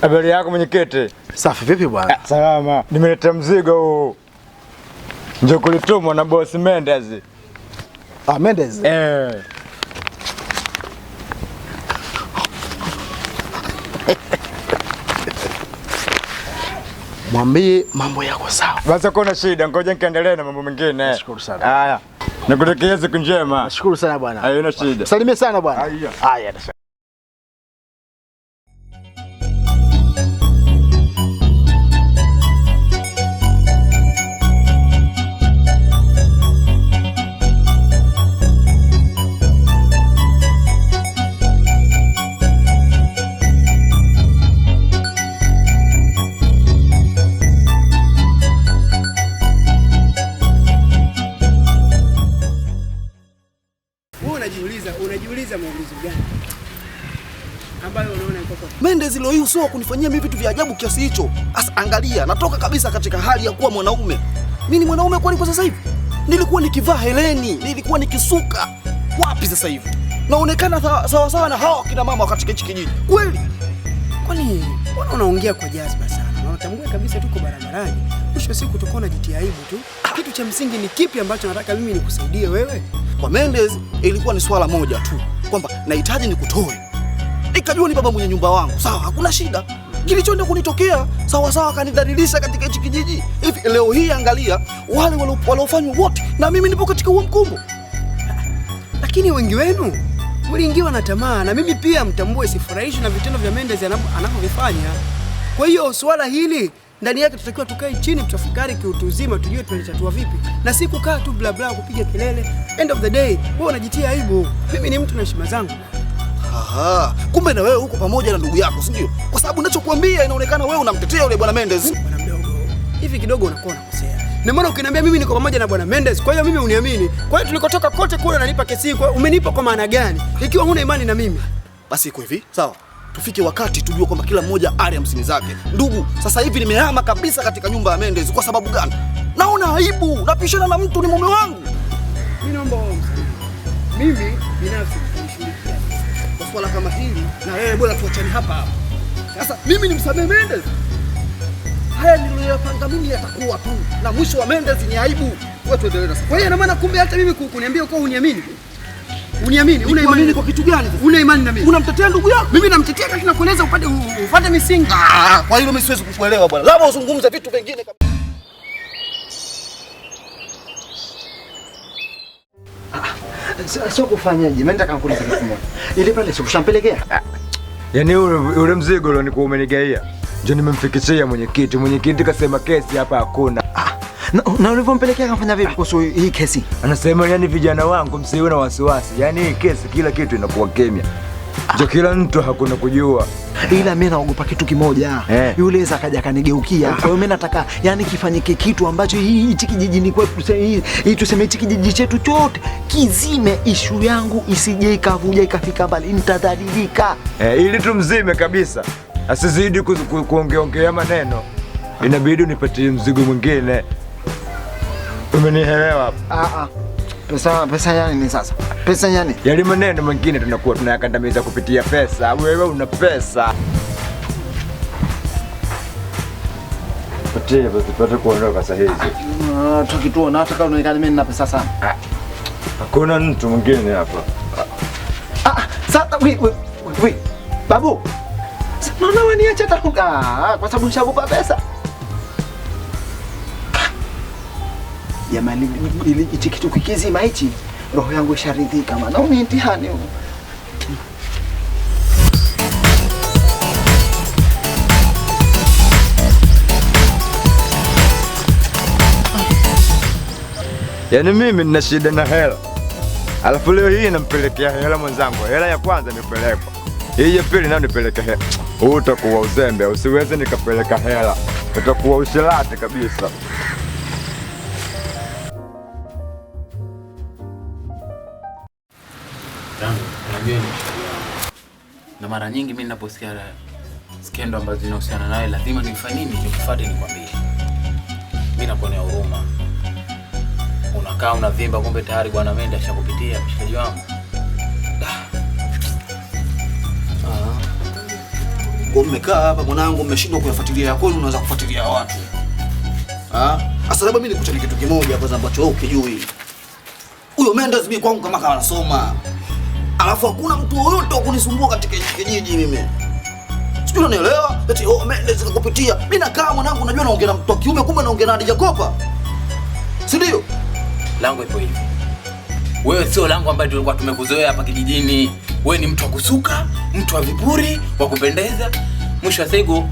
Habari yako mwenyekiti? Safi, vipi bwana? Salama. Nimeleta mzigo huu. Njoo kulitumwa na boss Mendez. Mendez? Mwambie mambo yako sawa. Basi kuna shida, ngoja nikaendelee na mambo mengine. Nashukuru sana. Haya. Nakutakia siku njema. Nashukuru sana bwana. Haina shida. Salimia sana bwana. Haya. Unajiuliza maumivu gani ambayo unaona iko kwa Mendez leo hii usio kunifanyia mimi vitu vya ajabu kiasi hicho. Asa angalia, natoka kabisa katika hali ya kuwa mwanaume. Mimi ni mwanaume kwani kwa sasa hivi? Nilikuwa nikivaa heleni, nilikuwa nikisuka. Wapi sasa hivi? Naonekana sawa na hao kina mama katika hichi kijiji. Kweli? Kwani mbona unaongea kwa jazba sana? Na unatambua kabisa tuko barabarani. Mwisho siku tutakuwa jitia aibu tu. Kitu cha msingi ni kipi ambacho nataka mimi nikusaidie wewe? Kwa Mendez ilikuwa ni swala moja tu, kwamba nahitaji nikutoe. Nikajua ni baba mwenye nyumba wangu. Sawa, hakuna shida. Kilichoenda kunitokea, sawa kanidhalilisha katika hichi kijiji. Hivi leo hii angalia wale waliofanywa wote na mimi nipo katika huo mkumbo. Lakini wengi wenu mliingiwa na tamaa, na mimi pia mtambue sifurahishwi na vitendo vya Mendez anavyofanya. Kwa hiyo swala hili ndani yake tutakiwa tukae chini tutafakari kiutu uzima, tujue tunalitatua vipi, na si kukaa tu bla bla kupiga kelele. End of the day wewe unajitia aibu. Mimi ni mtu na heshima zangu. Aha, kumbe na wewe uko pamoja na ndugu yako, si ndio? Kwa sababu ninachokuambia inaonekana wewe unamtetea yule bwana Mendez. Bwana mdogo, hivi kidogo unakuwa unakosea. Na maana ukiniambia mimi niko pamoja na bwana Mendez, kwa hiyo mimi uniamini. Kwa hiyo tulikotoka kote kule unanipa kesi, kwa umenipa kwa maana gani ikiwa huna imani na mimi? Basi iko hivi, sawa? Tufike wakati tujue kwamba kila mmoja ale 50 zake. Ndugu, sasa hivi nimehama kabisa katika nyumba ya Mendez. Kwa sababu gani? Naona aibu, napishana na mtu, ni mume wangu. Mimi naomba mimi binafsi nishirikiane kwa swala kama hili, na wewe bora tuachane hapa hapa. Sasa mimi nimsamehe Mendez. Haya niliyopanga mimi yatakuwa tu, na mwisho wa Mendez ni aibu. Wewe tuendelee sasa. Kwa hiyo ina maana kumbe hata mimi kuniambia uko uniamini. Uniamini, una imani kwa kitu gani? Una imani na mimi? Unamtetea ndugu yako? Mimi namtetea lakini nakueleza upande misingi. Kwa hilo mimi siwezi kukuelewa bwana. Labda uzungumze vitu vingine kabisa. Sio kufanyaje? Mimi nataka nikuulize kitu moja. Ile pale sio kushampelekea? Yaani ule mzigo ule nilikuwa umenigaia. Ndio nimemfikishia mwenyekiti. Mwenyekiti kasema kesi hapa hakuna. Na ulivyompelekea kafanya vipi kuhusu hii kesi? Anasema yani vijana wangu msiwe na wasiwasi. Yaani hii kesi kila kitu inakuwa kimya. Ndio kila mtu hakuna kujua. Ila mimi naogopa kitu kimoja. Yule za kaja kanigeukia. Kwa hiyo mimi nataka yani kifanyike kitu ambacho hichi kijijini kwetu hii tuseme hichi kijiji chetu chote kizime, ishu yangu isije ikavuja ikafika mbali, nitadhalilika. Ili tumzime kabisa. Asizidi kuongeongea maneno. Inabidi unipatie mzigo mwingine. Umenielewa hapa? Pesa yani ni sasa. Pesa yani? Yale maneno mengine tunakuwa tunayakandamiza kupitia pesa. Wewe una pesa. Patie basi pata kuondoka saa hizi. Tukituona hata kama unaonekana mimi nina pesa sana. Hakuna mtu mwingine hapa. Sasa we. Babu. Mbona waniacha takuka? Kwa sababu nishakupa pesa. Jamani, hichi kitu kikizima hichi, roho yangu isharidhika maana ni mtihani huu. Yaani mimi nina shida na hela. Alafu leo hii nampelekea hela mwenzangu. Hela ya kwanza nipelekwa. Hii ya pili nayo nipeleke hela. Utakuwa uzembe, usiweze nikapeleka hela. Utakuwa usilate kabisa. Na mara nyingi mimi ninaposikia skendo ambazo zinahusiana nawe lazima nifanye nini? Nikufuate nikwambie. Mimi nakuonea huruma. Unakaa unavimba kumbe tayari bwana Mende ashakupitia mshikaji wangu. Kwa mmekaa hapa mwanangu mmeshindwa kuyafuatilia ya kwenu unaanza kufuatilia watu. Sasa labda mimi nikuchane kitu kimoja hapa ambacho wewe ukijui. Huyo Mendes mimi kwangu kama anasoma. Alafu hakuna mtu yoyote wa kunisumbua katika kijiji mimi. Sijui unanielewa? Eti Mendes akakupitia. Mimi nakaa mwanangu najua naongea na mtu wa kiume kumbe naongea na Hadija Kopa. Si ndio? Lango ipo hivi. Wewe sio lango ambaye tulikuwa tumekuzoea hapa kijijini. Wewe ni mtu wa kusuka, mtu wa vipuri, wa kupendeza. Mwisho wa siku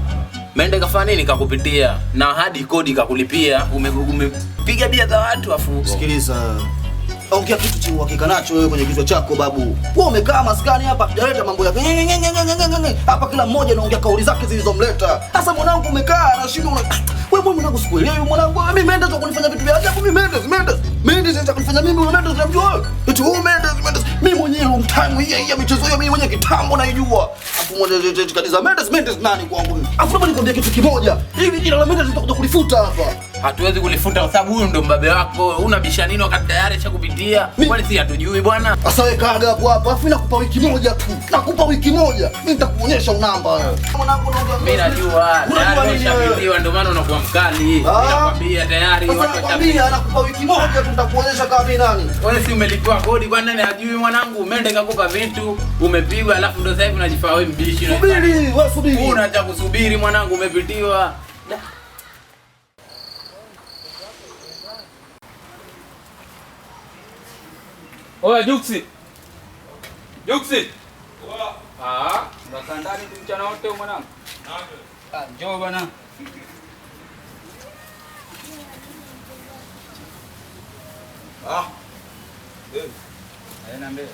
Mende kafanya nini? Kakupitia na hadi kodi kakulipia. Umepiga bia za watu afu. Sikiliza. Ongea kitu chenye uhakika nacho wewe kwenye kichwa chako babu. Wewe umekaa maskani hapa hujaleta mambo yako. Hapa kila mmoja anaongea kauli zake zilizomleta. Sasa mwanangu umekaa na shida wewe mwanangu sikuelewi mwanangu. Mimi Mendes wa kunifanya vitu vya ajabu mimi Mendes anataka kunifanya mimi Mendes unamjua wewe? Eti wewe Mendes mimi mwenyewe mtamu hii michezo hiyo mimi mwenyewe kitambo naijua. Afu mwenyewe tukadiza Mendes nani kwangu? Afu labda nikwambie kitu kimoja. Hivi jina la Mendes tutakuja kulifuta hapa. Hatuwezi kulifuta kwa sababu huyu ndo mbabe wako. Unabisha nini wakati tayari ashakupitia? Kwani si hatujui bwana? Sasa wewe kaga hapo hapa. Afu nakupa wiki moja tu. Nakupa wiki moja. Mimi nitakuonyesha unamba wewe. Mwanangu naongea. Mimi najua. Tayari umeshapitiwa ndio maana unakuwa mkali. Ninakwambia tayari watu washakwambia nakupa wiki moja tu nitakuonyesha kama mimi nani. Wewe si umelipwa kodi kwa nani hajui mwanangu? Mende kakupa vitu, umepigwa alafu ndio sasa hivi unajifaa wewe mbishi. Subiri, wewe subiri. Unaacha kusubiri mwanangu umepitiwa. Oya Juksi. Juksi. Unakaa ndani tu mchana wote mwanangu. Njoo bwana. Aina mbele.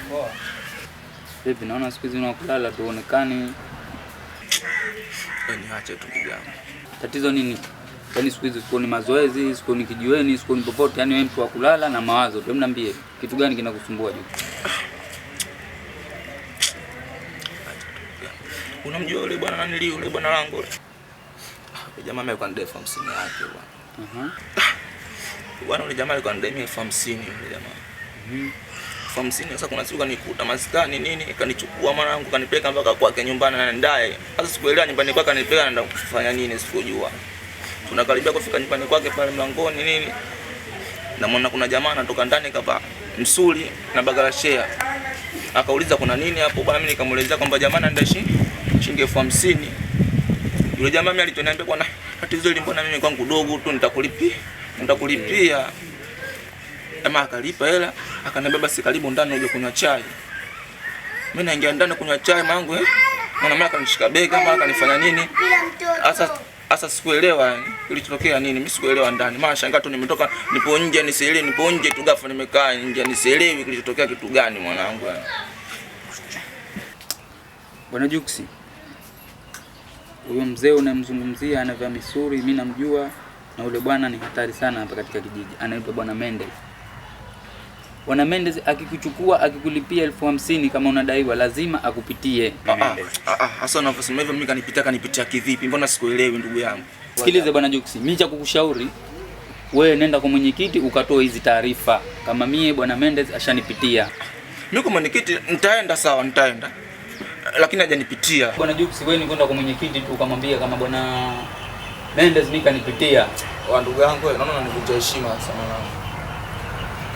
Poa. Vipi naona siku hizi unakulala tuonekane. Niache tu kijana. Tatizo nini? Yaani siku hizi sikuoni mazoezi, sikuoni kijiweni, sikuoni popote, yaani wewe mtu wa kulala na mawazo. Hebu niambie, kitu gani kinakusumbua juu? Unamjua yule bwana nani yule bwana langu yule? Jamaa amekuwa na 50 yake bwana. Bwana yule jamaa alikuwa na 50 yule jamaa. 50 sasa kuna siku kanikuta maskani nini kanichukua mwanangu kanipeleka mpaka kwake nyumbani na ndaye. Sasa sikuelewa nyumbani kwake kanipeleka naenda kufanya nini sikujua. Tunakaribia kufika nyumbani kwake pale mlangoni nini. Na mwana kuna jamaa anatoka ndani kapa msuli na bagarashea. Akauliza kuna nini hapo bwana, mimi nikamuelezea kwamba jamaa anaenda shilingi 50,000. Yule jamaa mimi alichoniambia bwana tatizo hili mbona mimi kwangu dogo tu nitakulipia. Jamaa akalipa hela, akaniambia basi karibu ndani uje kunywa chai. Mimi naingia ndani kunywa chai mangu mama akanishika bega kama akanifanya nini? Asa sikuelewa kilichotokea nini. Mimi sikuelewa ndani. Mama shangaa tu nimetoka nipo nje nisielewi, nipo nje tu ghafla nimekaa nje nisielewi kilichotokea kitu gani mwanangu. Bwana Juksi. Huyo mzee unamzungumzia anavaa misuri, mimi namjua na yule bwana ni hatari sana hapa katika kijiji. Anaitwa Bwana Mendes. Bwana Mendes akikuchukua akikulipia 50,000 kama unadaiwa lazima akupitie. Sasa unavyosema hivyo mimi kanipitia kivipi? Mbona sikuelewi ndugu yangu? Sikilize Bwana Juksi, mimi cha kukushauri wewe nenda kwa mwenyekiti ukatoa hizi taarifa. Kama mie Bwana Mendes ashanipitia. Mimi kwa mwenyekiti nitaenda sawa, nitaenda. Lakini hajanipitia. Bwana Juksi wewe ni kwenda kwa mwenyekiti tu ukamwambia kama Bwana Mendes mimi kanipitia. Ndugu yangu naona unanivunja heshima sana.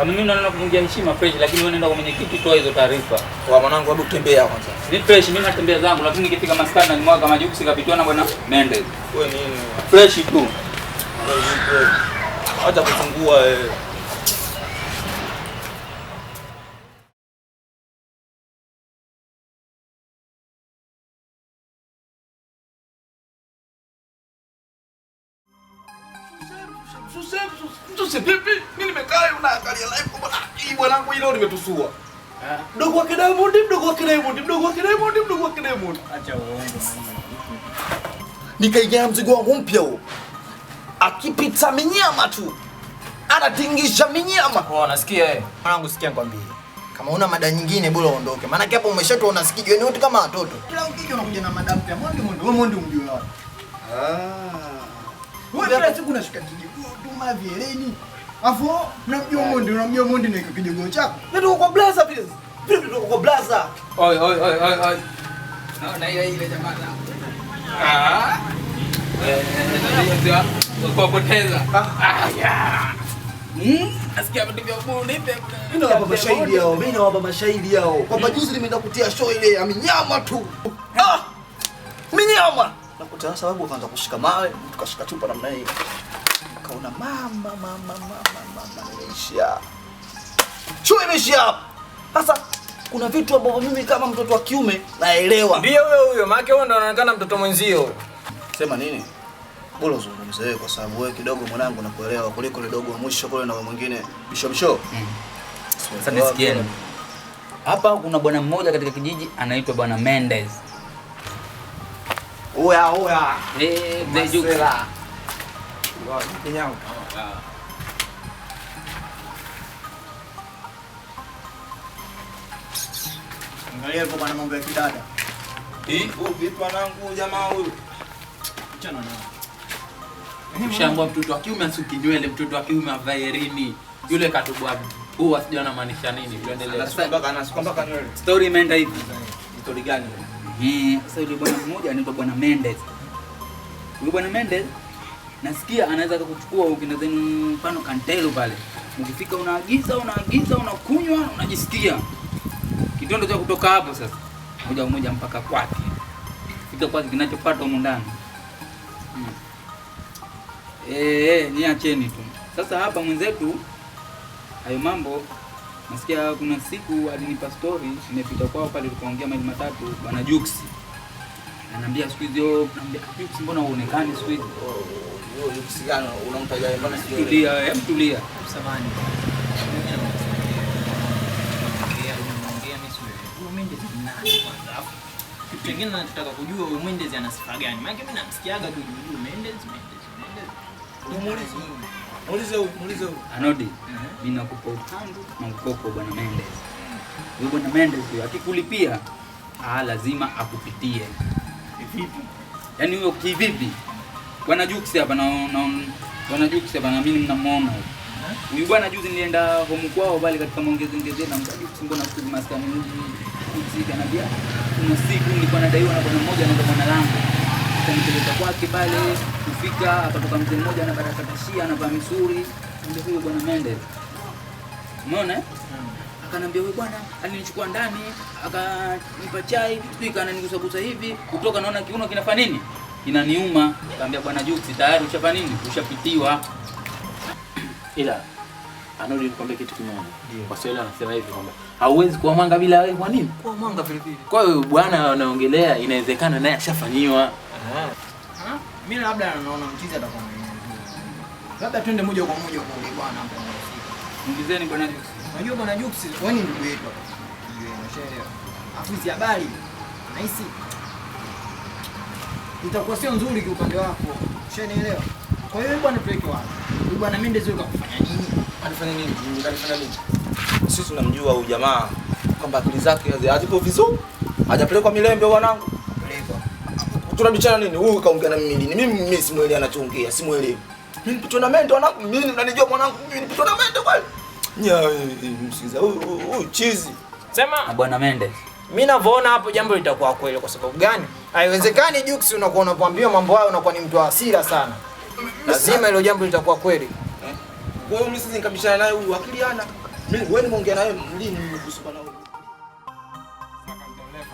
Kama mimi naona kuvunjia heshima fresh, lakini wewe nenda kwa mwenyekiti toa hizo taarifa. Kwa mwanangu hebu tembea kwanza. Ni fresh, mimi natembea zangu, lakini nikifika maskani na nimwaga Majuksi kapitiwa na bwana Mendes. Wewe nini? Fresh tu. Acha kufungua wewe. Mimi nimekaa unaangalia live kwa bwana. Hii bwanangu ile nimetusua. Mdogo wake Diamond, mdogo wake Diamond, mdogo wake Diamond, mdogo wake Diamond. Acha uongo. Nikaingia mzigo wangu mpya huo. Akipita minyama tu. Anatingisha minyama. Oh, nasikia wewe. Mwanangu sikia nikwambie. Kama una mada nyingine bora uondoke. Maana hapo umeshatoa unasikia ni wote kama watoto. Kila ukija unakuja na mada mpya. Wewe Mondi umjue wapi? Wewe kila siku unashika kijiko tu mavieleni. Afu unamjua Mondi na kijiko chako. Ndio kwa blaza vile. Vile ndio kwa blaza. Oi. Naona ile jamaa. Kwa poteza. Nasikia vitu vya Burundi nipe. Mimi nawapa mashahidi yao. Mimi nawapa mashahidi yao. Kwamba juzi nimeenda kutia show ile ya minyama tu. Minyama. Nakuta sababu kaanza kushika mawe, tukashika chupa namna hii. Kaona mama imeisha. Show imeisha. Sasa kuna vitu ambavyo mimi kama mtoto wa kiume naelewa. Ndio huyo, maana wewe ndo unaonekana mtoto mwenzio. Sema nini? Bora uzungumze wewe kwa sababu wewe kidogo mwanangu nakuelewa kuliko ile dogo mwisho kule na mwingine bisho. Sasa nisikieni. Hapa kuna bwana mmoja katika kijiji anaitwa bwana Mendes. Oya. The Juksi. Kinyao. Angalia hapo bwana mambo ya kidada. Vipi mwanangu jamaa huyu? Achana nao. Ushambwa mtoto wa kiume asikinywele, mtoto wa kiume avae rini. Yule katubwa huwa asijui anamaanisha nini. Tuendelee. Anakwambia nywele. Story imeenda hivi. Story gani? Sasa yule bwana mmoja anaitwa bwana Mendes. Yule bwana Mendes nasikia anaweza kukuchukua ukina zenu mfano Kantelo pale. Ukifika unaagiza, unakunywa, unajisikia. Kitondo cha kutoka hapo sasa. Moja kwa moja mpaka kwake. Fika kwake kinachopata huko ndani. Niacheni tu. Sasa hapa mwenzetu hayo mambo nasikia kuna siku alinipa story nimepita kwao pale tukaongea mali matatu bwana Juksi. Ananiambia siku hizo, anambia Juksi mbona huonekani siku hizo? Juksi gani unamtaja mbona sio? Tulia. Samahani. Kitu kingine nataka kujua huyu Mendes ana sifa gani? Maana mimi namsikiaga tu Mendes. Muulize huyu. Anodi. Mimi nakupa utangu na ukoko bwana Mendes. Huyu bwana Mendes huyo akikulipia lazima akupitie. Vipi? Yaani huyo kivipi? Bwana Juksi hapa bwana Juksi hapa na mimi mnamuona. Huyu bwana juzi nilienda home kwao pale katika maongezi na Juksi mbona siku maskani Juksi kanambia kuna siku nilikuwa nadaiwa na bwana mmoja na bwana langu. Kanipeleka kwake pale kufika akatoka mzee mmoja na barakatashia na misuri ndio huyo bwana Mendes. Umeona? Akanambia wewe bwana alinichukua ndani akanipa chai spika ananigusagusa hivi kutoka naona kiuno kinafanya nini? Kinaniuma. Akamwambia bwana Juksi tayari ushafanya nini? Ushapitiwa. Ila Anodi nikwambia kitu kimoja. Kwa Swahili anasema hivi kwamba hauwezi kuwa mwanga bila wewe kwa nini? Kwa mwanga vile vile. Kwa hiyo bwana anaongelea inawezekana naye ashafanyiwa. Mimi labda naona mtizi atakuwa labda twende moja kwa moja kwa yule bwana hapo. Ngizeni bwana Juksi. Unajua bwana Juksi, wewe ni ndugu yetu hapa. Unashaelewa. Afuzi habari. Nahisi itakuwa sio nzuri kwa upande wako. Unashaelewa. Kwa hiyo bwana tuweke wapi? Huyu bwana Mendes yule kafanya nini? Alifanya nini? Sisi tunamjua huyu jamaa kwamba akili zake hazipo vizuri. Hajapelekwa Milembe wanangu. Tunabichana nini? Huyu kaongea na mimi nini? Mimi simuelewi anachoongea, simuelewi. Mimi nipitwa na mendo wanangu, mimi mnanijua mwanangu, mimi nipitwa na mendo kweli. Msikiza huyu chizi. Sema bwana Mendes. Mimi navyoona hapo jambo litakuwa kweli kwa sababu gani? Haiwezekani Juksi unakuwa unapoambiwa mambo hayo unakuwa ni mtu wa hasira sana. Lazima hilo jambo litakuwa kweli. Kwa hiyo mimi sisi nikabishana naye huyu akili ana. Mimi wewe nimeongea na wewe lini nimekusuka na wewe?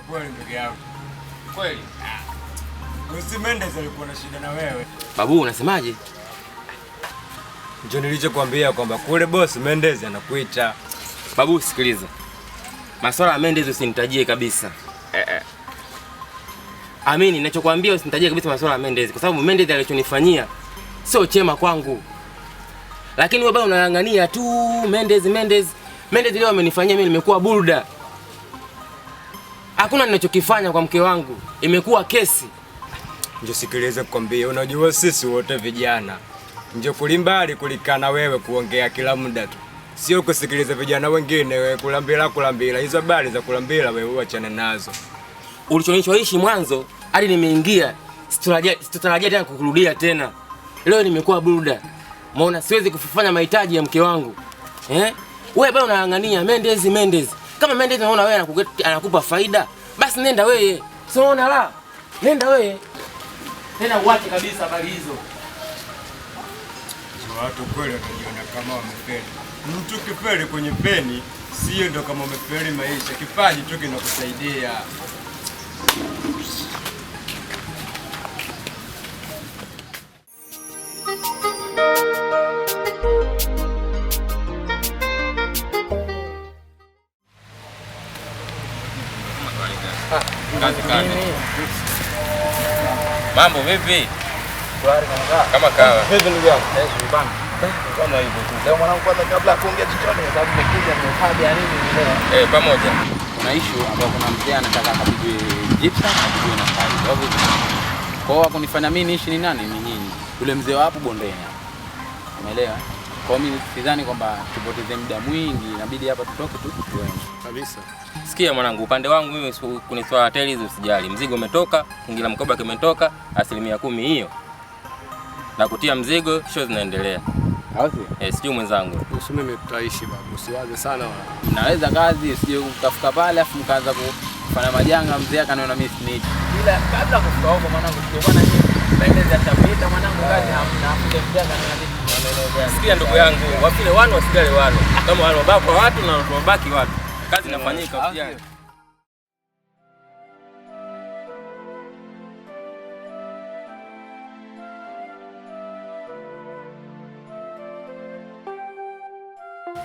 Kweli ndugu yangu. Kweli. Bosi Mendez alikuwa na shida na wewe. Babu unasemaje? Ndio nilichokuambia kwamba kule bosi Mendez anakuita. Babu sikiliza. Masuala ya Mendez usinitajie kabisa. Amini ninachokuambia usinitajie kabisa masuala ya Mendez kwa sababu Mendez alichonifanyia sio chema kwangu. Lakini wewe bado unang'ang'ania tu Mendez. Mendez leo amenifanyia mimi nimekuwa burda. Hakuna ninachokifanya kwa mke wangu. Imekuwa kesi. Njoo sikilize kukwambia, unajua sisi wote vijana. Njoo kulimbali kulikana wewe kuongea kila muda tu. Sio kusikiliza vijana wengine wewe kulambila. Hizo habari za kulambila wewe uachane nazo. Ulichonishawishi mwanzo hadi nimeingia. Sitarajia tena kukurudia tena. Leo nimekuwa burda. Maana siwezi kufanya mahitaji ya mke wangu. Wewe bado unaangania Mendez. Kama Mendez unaona wewe anakupa faida, basi nenda wewe. Sio unaona la? Nenda wewe. Tena uache kabisa habari hizo. Watu kweli watajiona kama wamefeli. Mtu kifeli kwenye peni, sio ndo kama umefeli maisha. Kipaji tu kinakusaidia. Kazi. Mambo vipi? Kama kawa. Vipi ndugu yangu? Bana. Kama hivyo tu. Leo mwanangu kwanza kabla ya kuongea chochote kwa sababu nimekuja nimepaga nini leo. Pamoja. Kuna issue ambayo kuna mzee anataka akapigwe gypsum akapigwe na tiles. Kwa hiyo akunifanya mimi niishi ni nani? Ni nyinyi. Yule mzee wa hapo bondeni hapo. Umeelewa? Kwa mimi sidhani kwamba tupoteze muda mwingi, inabidi hapa tutoke tu tuende. Kabisa. Sikia mwanangu, upande wangu mimi kuniswala hoteli hizo usijali. Mzigo umetoka, kingila mkoba kimetoka, 10% hiyo. Na kutia mzigo, show zinaendelea. Au sio? Sijui mwenzangu. Usime mimi tutaishi babu, usiwaze sana wala. Naweza kazi usije kutafuka pale afu mkaanza kufanya majanga mzee akaniona mimi snitch. Bila kabla kufika huko mwanangu sio bwana nini? Mendez atapita mwanangu kazi hamna afute mzee akaniona mimi. Sikia ndugu yangu, wapile wanu wasigale wanu. Kama wale wabaki watu na wabaki watu. Kazi inafanyika usijali.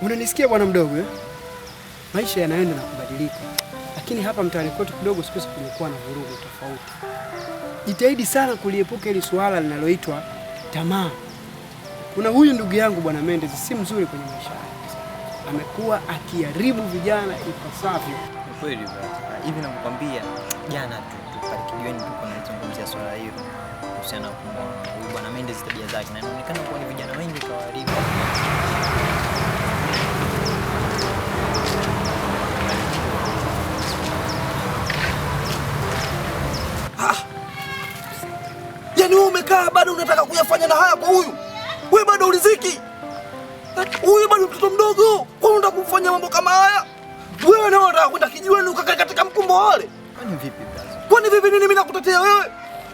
Unanisikia bwana mdogo eh? Maisha yanaenda na kubadilika. Lakini hapa mtaani kwetu kidogo siku kumekuwa na vurugu tofauti. Jitahidi sana kuliepuka hili swala linaloitwa tamaa. Kuna huyu ndugu yangu bwana Mendez si mzuri kwenye maisha yake. Amekuwa akiharibu vijana ipasavyo. Kweli brother. Hivi nakwambia jana tu tukarikijiweni tuko tunazungumzia swala hilo. Kuhusiana na huyu bwana Mendez tabia zake na inaonekana kuwa ni vijana wengi kawaharibu. Yaani wewe umekaa bado unataka kuyafanya na haya kwa huyu? Wewe bado uliziki? Huyu bado mtoto mdogo. Kwa nini unataka kufanya mambo kama haya? Wewe ndio unataka kwenda kijiweni ukakaa katika mkumbo wale? Kwani vipi brother? Kwani vipi nini mimi nakutetea wewe?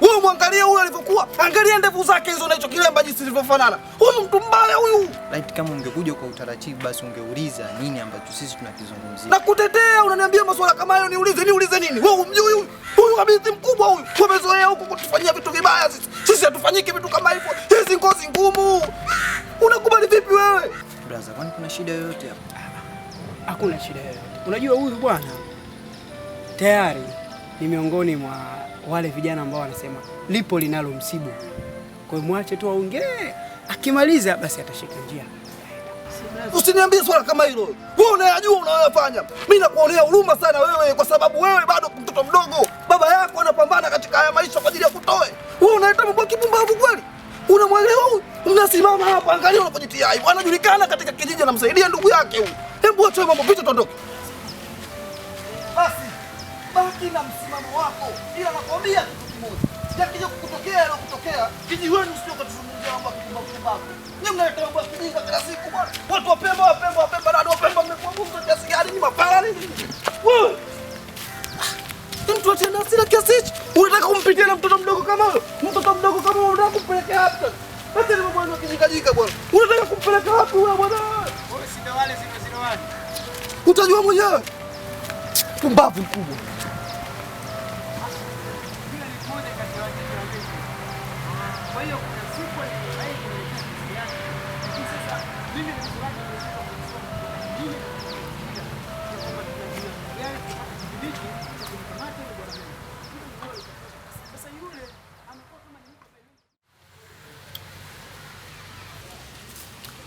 Wewe muangalie huyu alivyokuwa. Angalia ndevu zake hizo na hicho kilemba jinsi zilivyofanana. Huyu mtu mbaya huyu. Like kama ungekuja kwa utaratibu basi ungeuliza nini ambacho sisi tunakizungumzia. Na kutetea unaniambia masuala kama hayo niulize nini? Wewe umjui huyu? Huyu kabisa mkubwa huyu. Tumezoea huko kutufanyia vitu vibaya sisi. Sisi hatufanyiki vitu kama hivyo. Hizi ngozi ngumu. Unakubali vipi wewe? Brother, kwani kuna shida yoyote hapa? Hakuna shida yoyote. Unajua huyu bwana tayari ni miongoni mwa wale vijana ambao wanasema lipo linalo msibu. Kwa hiyo mwache tu aongee. Akimaliza basi atashika njia. Usiniambie swala kama hilo. Wewe unayajua unayofanya. Mimi nakuonea huruma sana wewe kwa sababu wewe bado mtoto mdogo. Baba yako anapambana katika haya maisha kwa ajili ya kutoe. Wewe unaita mambo kipumbavu kweli? Unamwelewa huyu? Mnasimama hapa angalia unapojitia aibu. Anajulikana katika kijiji anamsaidia ndugu yake huyu. Hebu acha mambo picha tuondoke. Basi baki na msimamo wako. Ila nakwambia kitu kimoja. Yakija kukutokea na kutokea, kijiweni usije ukatuzungumzia mambo kipumbavu. Nyinyi mnaita mambo kijinga kila siku bwana. Watu wapemba na wapemba mmekuwa bunga kiasi gani ni mapala nini? Wewe. Mtu atenda hasira kiasi hichi. Unataka kumpitia na mtoto mdogo kama huyo? Mtoto mdogo kama huyo unataka kumpelekea wapi? Hata ni mambo ya kijinga bwana. Unataka kumpeleka wapi wewe bwana? Wewe si ndo wale. Utajua mwenyewe. Pumbavu mkubwa.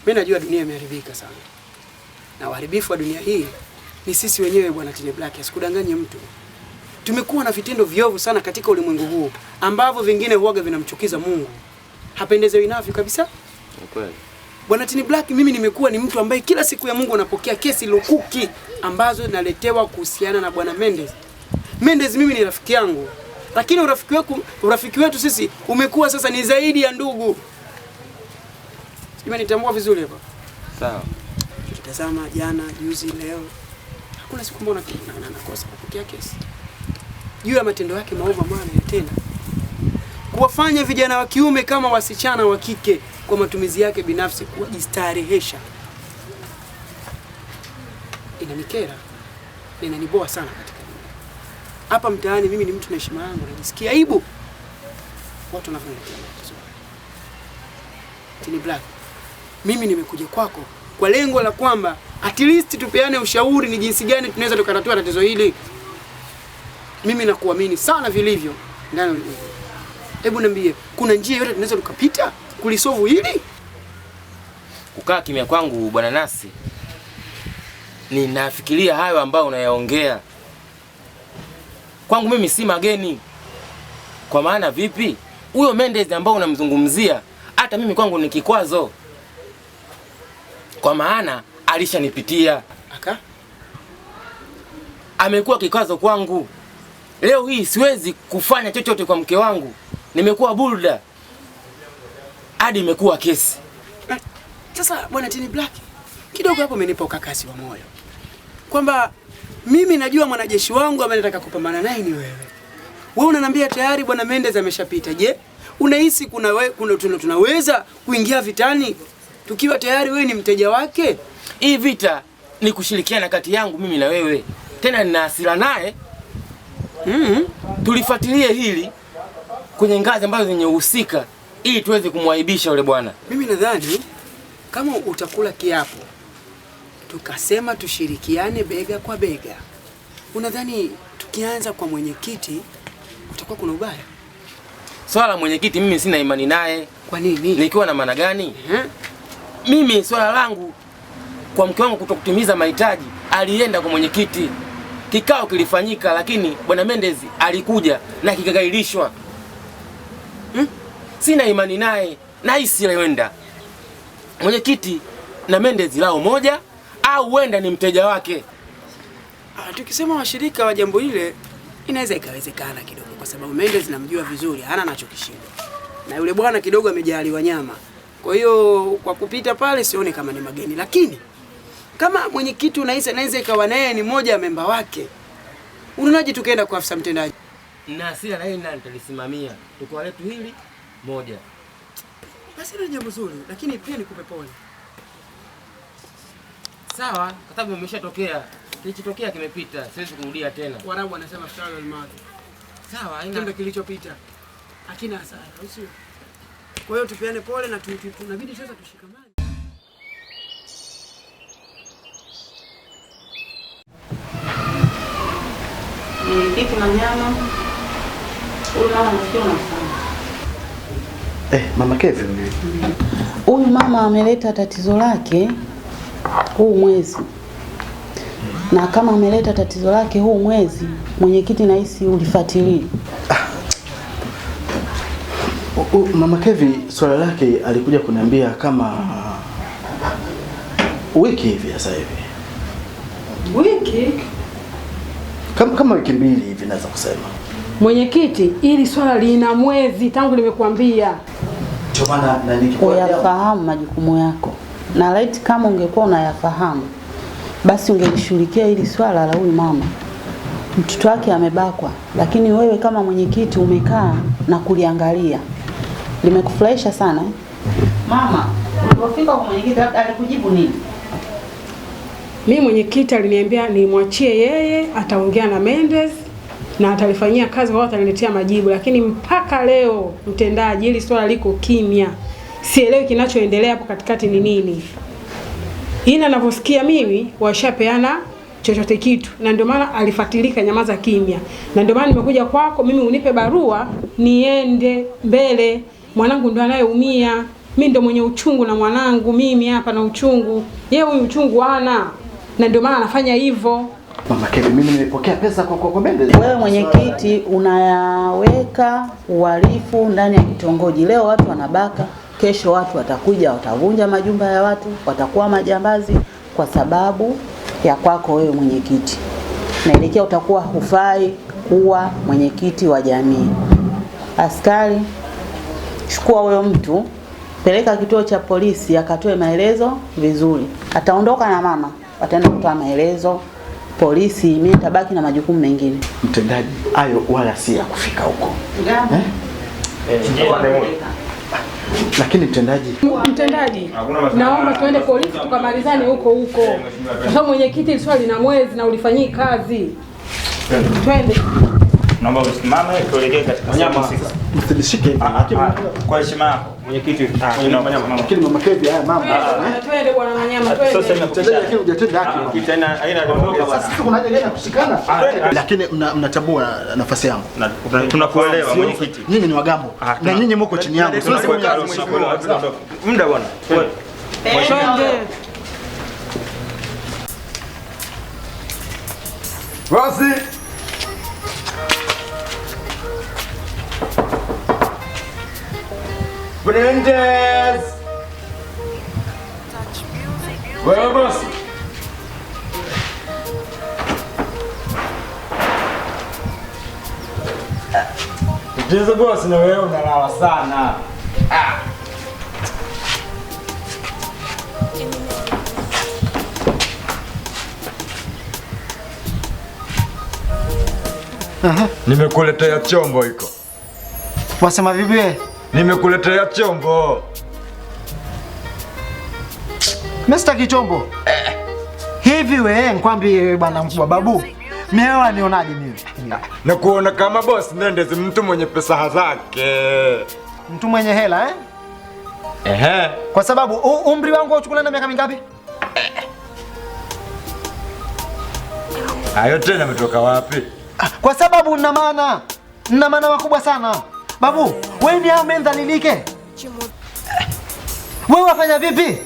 Mimi najua dunia imeharibika sana. Na uharibifu wa dunia hii ni sisi wenyewe bwana Tine Black, asikudanganye mtu. Tumekuwa na vitendo viovu sana katika ulimwengu huu ambavyo vingine huaga vinamchukiza Mungu. Hapendezewi navyo kabisa. Kweli. Bwana Tine Black, mimi nimekuwa ni mtu ambaye kila siku ya Mungu napokea kesi lukuki ambazo naletewa kuhusiana na Bwana Mendez. Mendez mimi ni rafiki yangu. Lakini urafiki wetu sisi umekuwa sasa ni zaidi ya ndugu. Nitambua vizuri hapa. Sawa. Kitazama jana, juzi, leo. Hakuna siku mbona nakosa kupokea kesi. Juu ya matendo yake maovu ambayo anayatenda. Kuwafanya vijana wa kiume kama wasichana wa kike kwa matumizi yake binafsi kujistarehesha. Inanikera. Inaniboa sana katika dunia. Hapa mtaani mimi ni mtu na heshima yangu, najisikia aibu. Watu wanafanikiwa. Tine Black, mimi nimekuja kwako kwa lengo la kwamba at least tupeane ushauri ni jinsi gani tunaweza tukatatua tatizo hili. Mimi nakuamini sana vilivyo ndani ya ulimwengu. Hebu niambie, kuna njia yote tunaweza tukapita kulisolve hili? Kukaa kimya kwangu bwana Nasi, ninafikiria hayo ambayo unayaongea. Kwangu mimi si mageni. Kwa maana vipi? Huyo Mendez ambao unamzungumzia hata mimi kwangu ni kikwazo. Kwa maana alishanipitia. Amekuwa kikwazo kwangu. Leo hii siwezi kufanya chochote kwa mke wangu. Nimekuwa burda. Hadi imekuwa kesi. Sasa bwana Tine Black, kidogo hapo umenipa ukakasi wa moyo. Kwamba mimi najua mwanajeshi wangu ambaye nataka kupambana naye ni wewe. Wewe unaniambia tayari bwana Mendez ameshapita. Je, unahisi tunaweza kuingia vitani tukiwa tayari wewe ni mteja wake? Hii vita ni kushirikiana kati yangu mimi na wewe. Tena nina hasira naye. Tulifuatilie hili kwenye ngazi ambazo zenye uhusika ili tuweze kumwaibisha yule bwana. Mimi nadhani kama utakula kiapo tukasema tushirikiane bega kwa bega, unadhani tukianza kwa mwenyekiti utakuwa kuna ubaya? Swala mwenyekiti mimi sina imani naye. Kwa nini? Nikiwa na maana gani? Mimi swala langu kwa mke wangu kutokutimiza mahitaji, alienda kwa mwenyekiti. Kikao kilifanyika lakini bwana Mendez alikuja na kikagailishwa. Sina imani naye, na hisi lewenda mwenyekiti na Mendez lao moja au huenda ni mteja wake. Tukisema washirika wa jambo hile inaweza ikawezekana kidogo kwa sababu Mendez namjua vizuri, hana anachokishinda. Na yule bwana kidogo amejaliwa nyama. Kwa hiyo kwa kupita pale sione kama ni mageni, lakini kama mwenyekiti unaweza ikawa naye ni mmoja ya memba wake. Unaonaje tukaenda kwa afisa mtendaji? Na hasira na yeye nani nitalisimamia. Tukao letu hili moja. Basi ni jambo zuri, lakini pia nikupe pole. Sawa, kwa sababu imeshatokea. Kilichotokea kimepita, siwezi kurudia tena. Warabu wanasema futari al-madhi. Sawa, kitendo kilichopita hakina hasara, usio. Kwa hiyo tupeane pole na tunabidi sasa tushikamane. Kiki na nyama. Huyu mama nasikia unafanya. Mama Kevin. Huyu mama ameleta tatizo lake huu mwezi. Na kama ameleta tatizo lake huu mwezi, mwenyekiti nahisi ulifuatilia. Mama Kevin swala lake alikuja kuniambia kama wiki hivi sasa hivi. Wiki? Kama wiki mbili hivi naweza kusema. Mwenyekiti, ili swala lina mwezi tangu nimekuambia. Ndio maana na nikikuwa uyafahamu majukumu yako. Na laiti kama ungekuwa unayafahamu, basi ungelishughulikia hili swala la huyu mama. Mtoto wake amebakwa, lakini wewe kama mwenyekiti umekaa na kuliangalia. Limekufurahisha sana eh? Mama, ulipofika kwa mwenyekiti alikujibu nini? Mimi mwenyekiti aliniambia nimwachie yeye, ataongea na Mendez na atalifanyia kazi, wao ataniletea majibu, lakini mpaka leo mtendaji, hili swala liko kimya. Sielewi kinachoendelea hapo katikati ni nini. Ina ninavyosikia mimi washapeana chochote kitu, na ndio maana alifatilika nyamaza kimya. Na ndio maana nimekuja kwako mimi unipe barua niende mbele. Mwanangu ndo anayeumia. Mimi ndo mwenye uchungu na mwanangu, mimi hapa na uchungu. Yeye huyu uchungu hana. Na ndio maana anafanya hivyo. Mama Kevin, mimi nimepokea pesa kwa Mendez. Wewe mwenyekiti unayaweka uhalifu ndani ya kitongoji. Leo watu wanabaka, kesho watu watakuja watavunja majumba ya watu, watakuwa majambazi kwa sababu ya kwako wewe mwenyekiti. Naelekea utakuwa hufai kuwa mwenyekiti wa jamii. Askari, chukua huyo mtu, peleka kituo cha polisi akatoe maelezo vizuri. Ataondoka na mama, wataenda kutoa maelezo polisi, mimi nitabaki na majukumu mengine. Mtendaji, hayo wala si ya kufika huko. Lakini mtendaji, naomba tuende polisi tukamalizane huko. Kwa sababu mwenyekiti swali na mwezi na ulifanyii kazi. Twende. Naomba usimame tuelekee katika nyama sisi. Msidishike. Kwa heshima yako. Mwenyekiti, lakini mama Kevin, haya mama. Twende bwana Manyama, twende. Sasa mtendaji, lakini hujatenda haki. Tena haina ndio sasa sisi kuna haja gani kushikana? Lakini mnatambua nafasi yangu. Tunakuelewa mwenyekiti. Nyinyi ni wagambo na nyinyi mko chini yangu. Muda bwana. Twende. Wasi. Mendez. Wewe bosi. Ndizo bosi, na wewe unalala sana. Nimekuletea chombo hiko. Wasema vipi wewe? Nimekuletea chombo. Mr. Kichombo. Hivi wewe nikwambie bwana mkubwa babu. Mimi nionaje mimi? Na kuona kama boss Mendez mtu mwenye pesa zake. Mtu mwenye hela Kwa sababu umri wangu uchukua na miaka mingapi? Hayo tena umetoka wapi? Kwa sababu nina maana makubwa sana. Babu, wewe ni amendhalilike. Wewe wafanya vipi?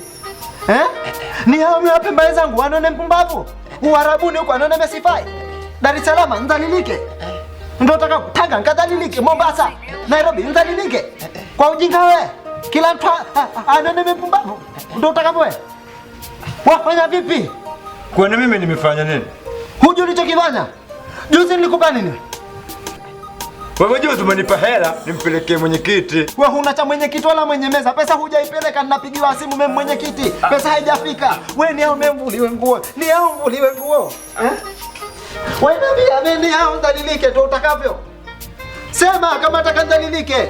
Ni hao mwape mbaya zangu anaone mpumbavu. Uarabuni huko anaone mesifai. Dar es Salaam ndhalilike. Ndio nataka Tanga ngadhalilike, Mombasa, Nairobi ndhalilike. Kwa ujinga wewe. Kila mtu anaone mpumbavu. Ndio nataka wewe. Wafanya vipi? Kwani mimi nimefanya nini? Hujui ulichokifanya? Juzi nilikupa nini? Wewe juzi umenipa hela nimpelekee mwenyekiti. Wewe huna cha mwenyekiti wala mwenye meza. Pesa hujaipeleka, ninapigiwa simu mimi mwenyekiti. Pesa haijafika. Wewe ni hao memvuliwe nguo. Ni hao mvuliwe nguo. Wewe ni hao ndalilike tu utakavyo. Sema kama utakadhalilike.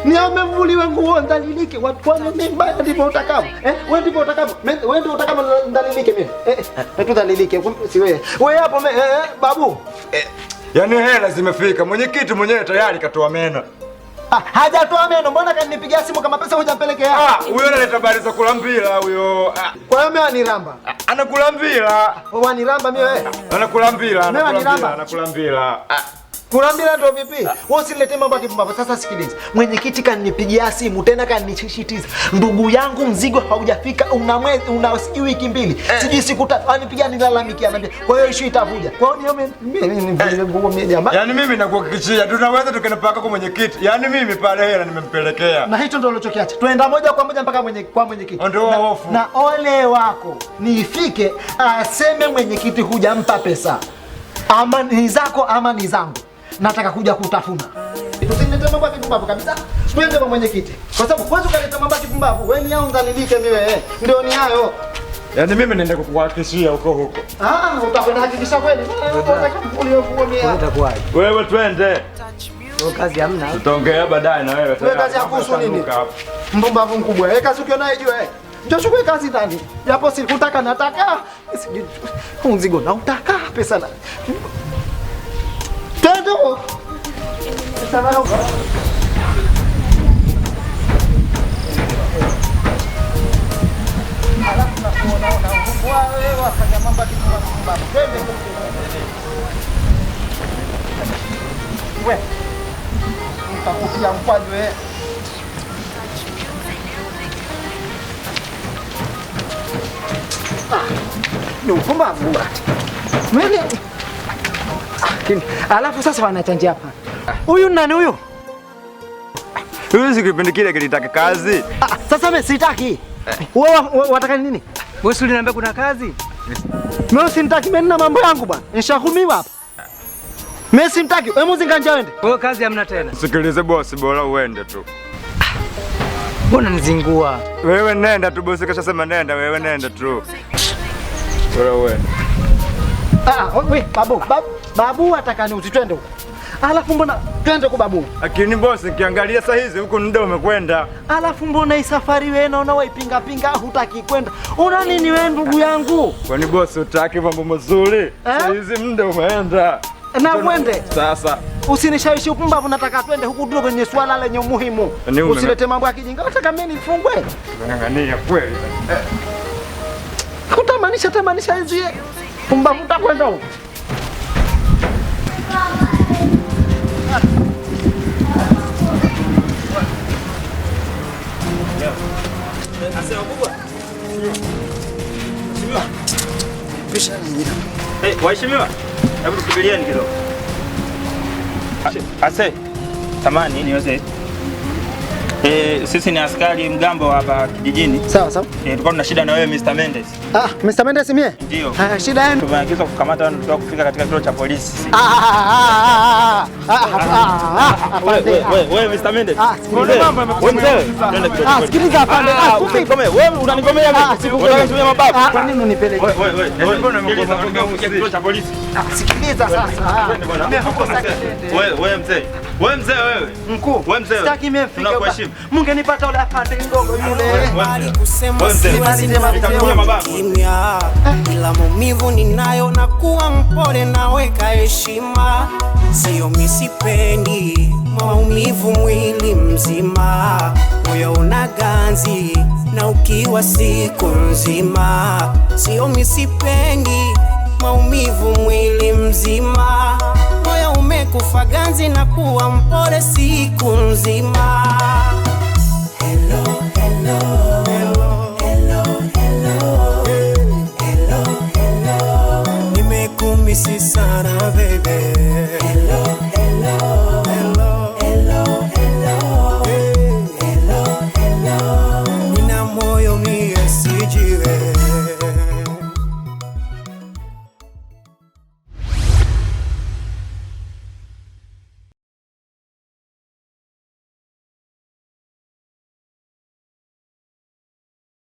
Ni hao memvuliwe nguo ndalilike. Watu wana mimba ndivyo utakavyo. Wewe ndivyo utakavyo. Wewe ndivyo utakavyo ndalilike mimi. Tudhalilike si wewe. Wewe hapo babu. Yaani hela zimefika. Mwenyekiti mwenyewe tayari katoa meno. Hajatoa meno, mbona kanipigia simu kama pesa hujampelekea? Huyo analeta habari za kulambila huyo. Kwa hiyo mimi aniramba. Anakulambila. Waniramba mimi wewe? Anakulambila, anakulambila. Kulambila ndio vipi? Wewe usilete mambo ya kipumbavu. Sasa sikiliza. Mwenyekiti kanipigia simu tena kanishishitiza. Ndugu yangu mzigo haujafika, una mwezi, una wiki mbili. Sijui siku tatu. Anipigia nilalamikia anambia. Kwa hiyo issue itavuja. Kwa hiyo mimi jamaa. Yaani mimi nakuhakikishia tunaweza tukanapaka kwa mwenyekiti. Yaani mimi pale hela nimempelekea. Na hicho ndio ulichokiacha. Tuenda moja kwa moja mpaka kwa mwenyekiti. Ndio hofu. Na ole wako. Niifike aseme mwenyekiti hujampa pesa. Ama ni zako ama ni zangu. Nataka kuja kutafuna. Tusilete mambo ya kipumbavu kabisa. Twende kwa mwenyekiti. Kwa sababu kwanza kaleta mambo ya kipumbavu. Wewe ni hao ndalilike mimi ndio ni hayo. Yaani mimi naenda kukuhakikishia huko. Utakwenda hakikisha kweli. Unataka mkulio kuomea. Itakuwaje? Wewe twende. Kazi hamna. Tutaongea baadaye na wewe. Wewe kazi yako kuhusu nini? Mpumbavu mkubwa. Kazi ukiona unajua Njoo chukue kazi ndani. Japo sikutaka nataka. Huu mzigo na utaka pesa na. Tendo. Sana huko. Alafu na kuona wewe wafanya mambo ya kimba. Twende. Wewe. Utakufia mkwaju wewe. Ni upumbavu ati. Mwele. Alafu sasa wanachanja hapa. Huyu nani huyu? Huyu si kipindi kile kilitaka kazi. Sasa mimi sitaki. Wewe wataka nini? Wewe si uliniambia kuna kazi? Mimi simtaki, mimi na mambo yangu bwana. Nishahumiwa hapa. Mimi simtaki. Wewe mzinga njawende. Wewe kazi hamna tena. Sikilize boss, bora uende tu. Mbona nizingua? Wewe nenda tu boss, kashasema nenda, wewe nenda tu. Bora uende. Wewe babu atakani usitwende huko. Alafu mbona twende kwa babu? Lakini boss, nikiangalia saa hizi huko muda umekwenda. Alafu mbona hii safari wewe naona waipinga pinga hutaki kwenda. Una nini wewe ndugu yangu? Kwani boss utaki mambo mazuri? Saa hizi muda umeenda. Na uende. Sasa usinishawishi upumbavu, nataka twende huku ndio kwenye swala lenye umuhimu. Usilete mambo ya kijinga. Nataka mimi nifungwe. Ngangania kweli. Kutamanisha hizi pumbavu utakwenda huko. Ase wakubwa. Mheshimiwa. Pisha nyingine. Waheshimiwa. Hebu subirieni kidogo. Ase. Tamani ni wazee. Sisi ni askari mgambo hapa kijijini. Sawa sawa. Tulikuwa tuna shida na wewe Mr. Mendes. Mr. Mendes mie? Ndio. Shida yenu? Tumeagizwa kukamata watu tunataka kufika katika kituo cha polisi. Wewe Mr. Mendes. Sikiliza afande. Wewe unanigomea mimi. Unataka kutumia mabavu. Kwa nini unipeleke? Wewe mbona umekuja kufikia kituo cha polisi? Sikiliza sasa. Wewe mzee. Wewe mzee wewe. Mkuu. Wewe mzee. Sitaki mimi mfike. Tunakuheshimu. Mungenipata ule afande ndogo yule. Kimya, ila maumivu ninayo na kuwa mpole naweka heshima. Sio misipendi maumivu mwili mzima, moyo una ganzi na ukiwa siku nzima. Sio misipendi maumivu mwili mzima, moyo umekufa ganzi na kuwa mpole siku nzima. Hello, hello, hello, hello, hello, hello, hello. Nimekumisi sana baby. Hello, hello.